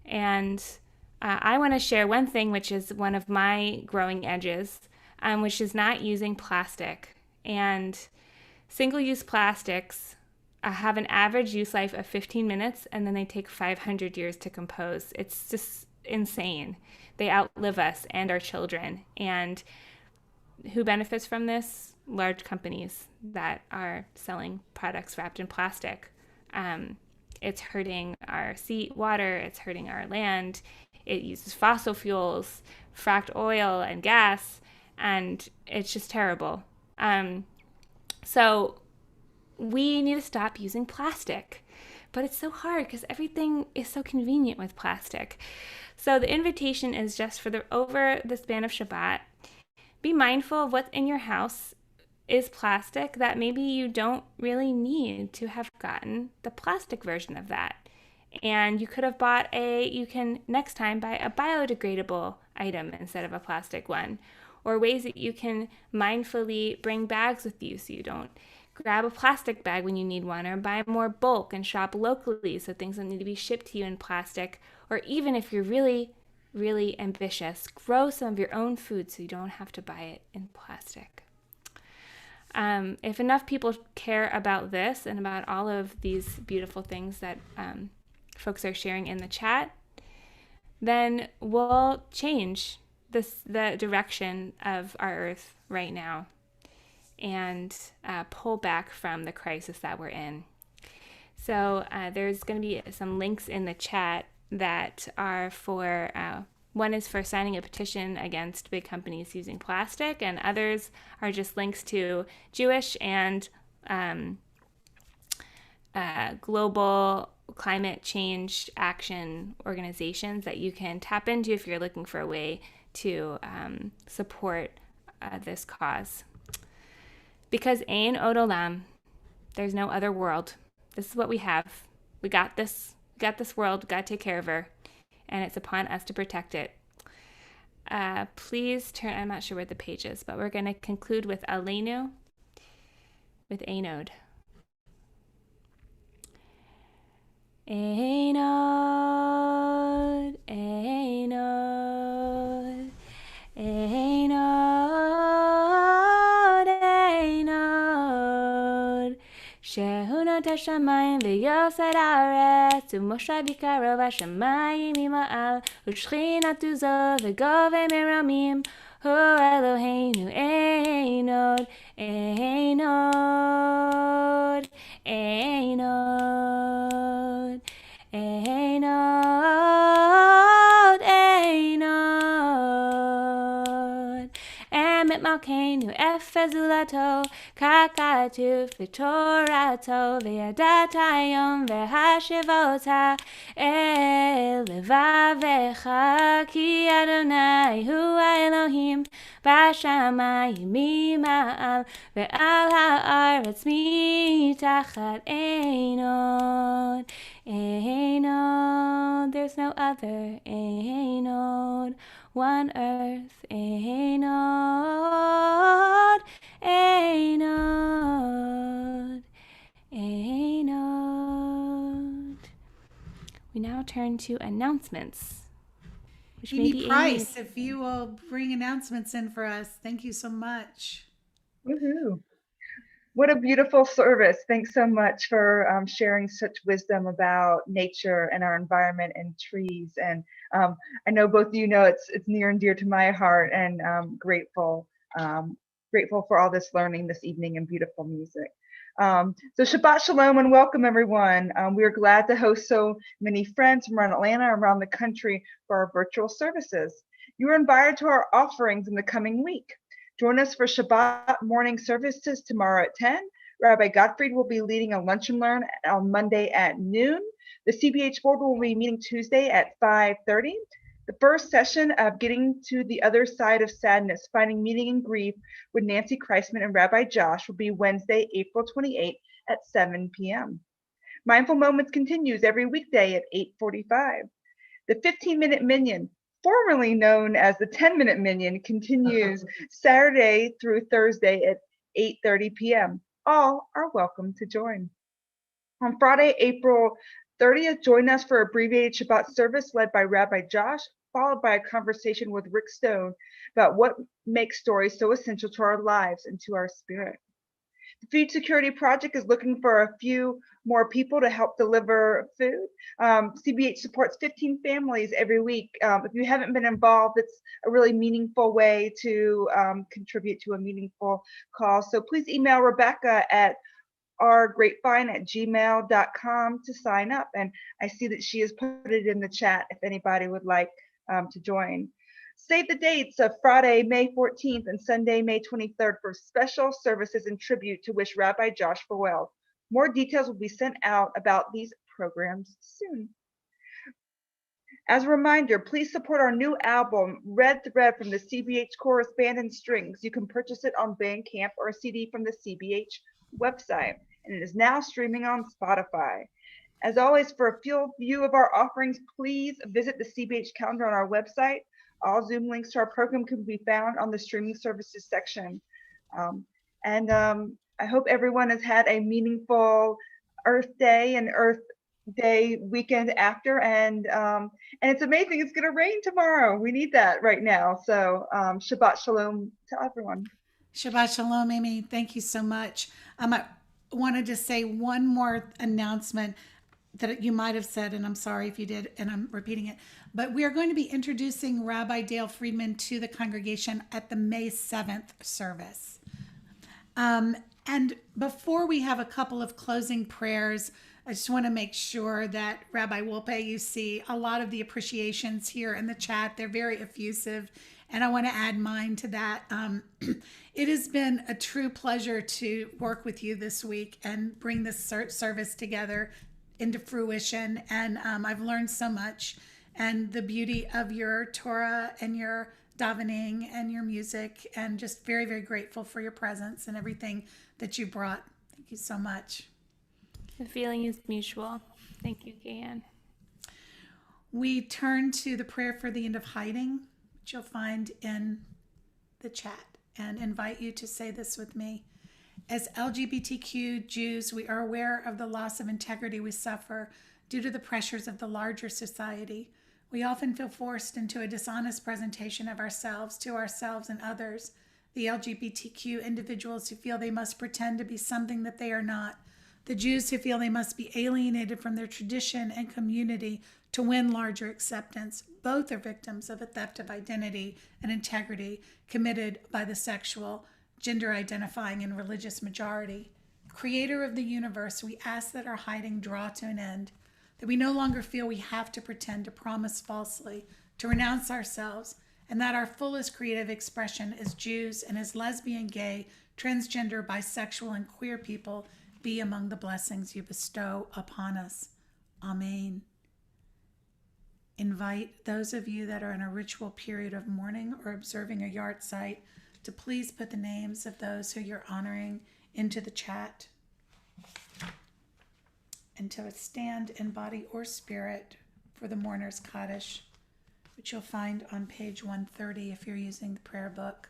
And I want to share one thing, which is one of my growing edges, which is not using plastic. And single-use plastics have an average use life of 15 minutes, and then they take 500 years to compose. It's just insane. They outlive us and our children. And who benefits from this? Large companies that are selling products wrapped in plastic. It's hurting our sea water. It's hurting our land. It uses fossil fuels, fracked oil and gas, and it's just terrible. So we need to stop using plastic. But it's so hard because everything is so convenient with plastic. So the invitation is just over the span of Shabbat, be mindful of what's in your house is plastic that maybe you don't really need to have gotten the plastic version of that. And you could have you can next time buy a biodegradable item instead of a plastic one. Or ways that you can mindfully bring bags with you so you don't grab a plastic bag when you need one, or buy more bulk and shop locally so things don't need to be shipped to you in plastic. Or even if you're really, really ambitious, grow some of your own food so you don't have to buy it in plastic. If enough people care about this and about all of these beautiful things that folks are sharing in the chat, then we'll change the direction of our Earth right now and pull back from the crisis that we're in. So there's going to be some links in the chat that are for, one is for signing a petition against big companies using plastic, and others are just links to Jewish and global climate change action organizations that you can tap into if you're looking for a way to support this cause. Because Ein Od Olam, there's no other world. This is what we have. We got this. We got this world. We got to take care of her, and it's upon us to protect it. Please turn. I'm not sure where the page is, but we're going to conclude with Aleinu, with Ein Od. Ein Od, Ein Od, Ein Od, Ein Od. Shehu noteh shamayim v'yosed haaretz, u'moshe b'karov hashamayim ima'al, u'shchinatu zo v'govei meromim, hu Eloheinu Ein Od, Ein Od, Ein Od, Ein Od, Ein Od. Emet malkeinu efezulato, kakatu v'torato, v'yadat hayom v'hashivota el levavecha, ki Adonai hu Elohim b'shamayim mima'al, ve'al ha'aretz mitachat. Ein Od, Ein Od, there's no other. Ein Od, one earth. Ein Od, Ein Od, Ein Od. We now turn to announcements, which may Amy be Price, if you will bring announcements in for us. Thank you so much. Woohoo. What a beautiful service. Thanks so much for sharing such wisdom about nature and our environment and trees. And I know both of you know it's near and dear to my heart, and grateful for all this learning this evening and beautiful music. So Shabbat Shalom and welcome everyone. We are glad to host so many friends from around Atlanta and around the country for our virtual services. You are invited to our offerings in the coming week. Join us for Shabbat morning services tomorrow at 10. Rabbi Gottfried will be leading a lunch and learn on Monday at noon. The CBH board will be meeting Tuesday at 5:30. The first session of Getting to the Other Side of Sadness, Finding Meaning in Grief with Nancy Kreisman and Rabbi Josh will be Wednesday, April 28th at 7 p.m. Mindful Moments continues every weekday at 8:45. The 15-minute Minyan, formerly known as the 10-minute Minyan, continues Saturday through Thursday at 8:30 p.m. All are welcome to join. On Friday, April 30th, join us for abbreviated Shabbat service led by Rabbi Josh, followed by a conversation with Rick Stone about what makes stories so essential to our lives and to our spirit. The Food Security Project is looking for a few more people to help deliver food. CBH supports 15 families every week. If you haven't been involved, it's a really meaningful way to contribute to a meaningful cause. So please email Rebecca at rgrapevine@gmail.com to sign up. And I see that she has put it in the chat if anybody would like to join. Save the dates of Friday, May 14th and Sunday, May 23rd for special services and tribute to wish Rabbi Josh well. More details will be sent out about these programs soon. As a reminder, please support our new album, Red Thread from the CBH Chorus Band and Strings. You can purchase it on Bandcamp or a CD from the CBH website, and it is now streaming on Spotify. As always, for a full view of our offerings, please visit the CBH calendar on our website. All Zoom links to our program can be found on the streaming services section. I hope everyone has had a meaningful Earth Day and Earth Day weekend after. And it's amazing. It's going to rain tomorrow. We need that right now. So Shabbat Shalom to everyone. Shabbat Shalom, Amy. Thank you so much. I wanted to say one more announcement that you might have said, and I'm sorry if you did, and I'm repeating it, but we are going to be introducing Rabbi Dale Friedman to the congregation at the May 7th service. And before we have a couple of closing prayers, I just want to make sure that Rabbi Wolpe, you see a lot of the appreciations here in the chat. They're very effusive, and I want to add mine to that. It has been a true pleasure to work with you this week and bring this service together into fruition. And I've learned so much, and the beauty of your Torah and your davening and your music, and just very, very grateful for your presence and everything that you brought. Thank you so much. The feeling is mutual. Thank you, Gayan. We turn to the prayer for the end of hiding, which you'll find in the chat, and invite you to say this with me. As LGBTQ Jews, we are aware of the loss of integrity we suffer due to the pressures of the larger society. We often feel forced into a dishonest presentation of ourselves to ourselves and others, the LGBTQ individuals who feel they must pretend to be something that they are not, the Jews who feel they must be alienated from their tradition and community to win larger acceptance. Both are victims of a theft of identity and integrity committed by the sexual, gender-identifying, and religious majority. Creator of the universe, we ask that our hiding draw to an end, that we no longer feel we have to pretend to promise falsely, to renounce ourselves, and that our fullest creative expression as Jews and as lesbian, gay, transgender, bisexual, and queer people be among the blessings you bestow upon us. Amen. Invite those of you that are in a ritual period of mourning or observing a yard site to please put the names of those who you're honoring into the chat, and to stand in body or spirit for the mourner's Kaddish, which you'll find on page 130 if you're using the prayer book.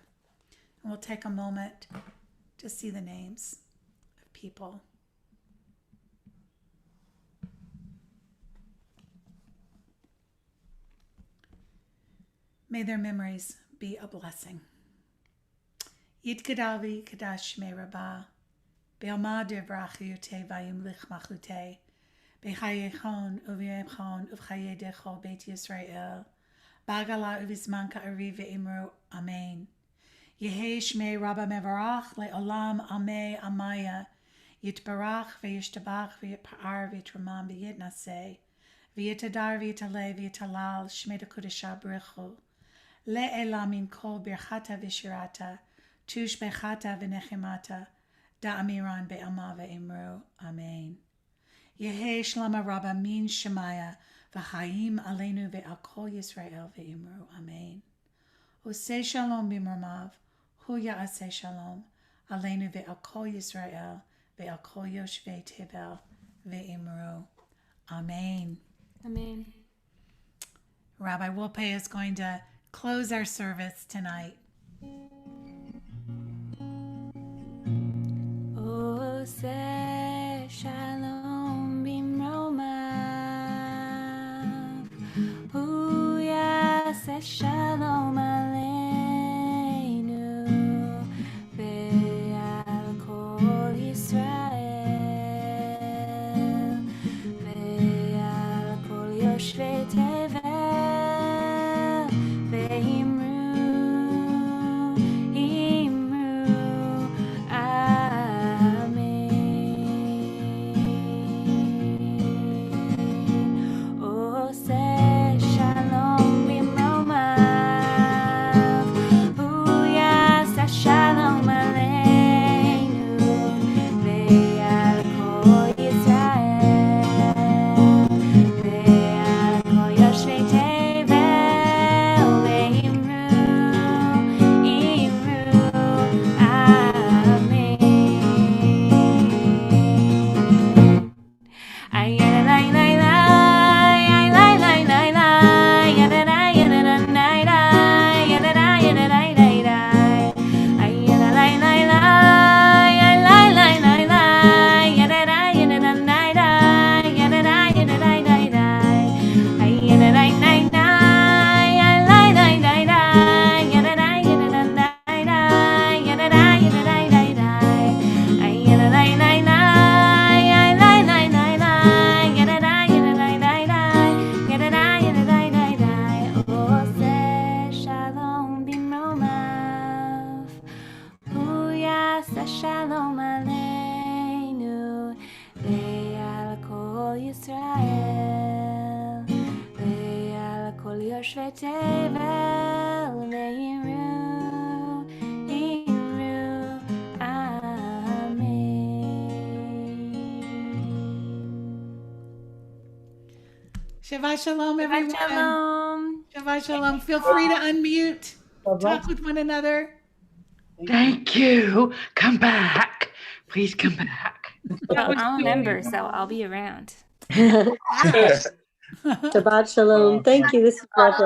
And we'll take a moment to see the names of people. May their memories be a blessing. Yitkadavi Kadash Me Rabbah, Be'alma Devrachiyute Vayimlich Machute, Be'chayechon Uviechon Uvchaye Decho Beit Yisrael, Bagala Uvismanka Ari Ve'imru, Amen. Yehi Shmei Rabba Mevarach Le'olam Amei Amaya, Yitbarach Ve'yishtabach Ve'yitpa'ar Ve'yitramam Ve'yitnaseh, Ve'yitadar Ve'yitaleh Ve'yitalal Shmei Dekudesha Brechu, Le'ela min kol birchata v'shirata, tush bechata v'nechemata, da'amiran be'alma ve'imru. Amen. Yehi shlama rabba min shemaya, v'chaim aleinu ve'al kol Yisrael ve'imru. Amen. Oseh shalom b'mramav, hu ya'aseh shalom, aleinu ve'al kol Yisrael, ve'al kol yoshvei tevel ve'imru. Amen. Amen. Rabbi Wolpe is going to close our service tonight. Oh, say shalom bimromav. Oh, yeah, say shalom aleinu ve'al kol Yisrael ve'al kol yoshvei tevel. Israel, ישראל, ועל כל יושבי תבל, ואמרו, אמן. Shabbat shalom, everyone. Shalom. Shabbat shalom. Feel free to unmute. Talk with one another. Thank you. Come back. Please come back. Well, I'm a member, so I'll be around. Shabbat shalom. Thank you. This is lovely.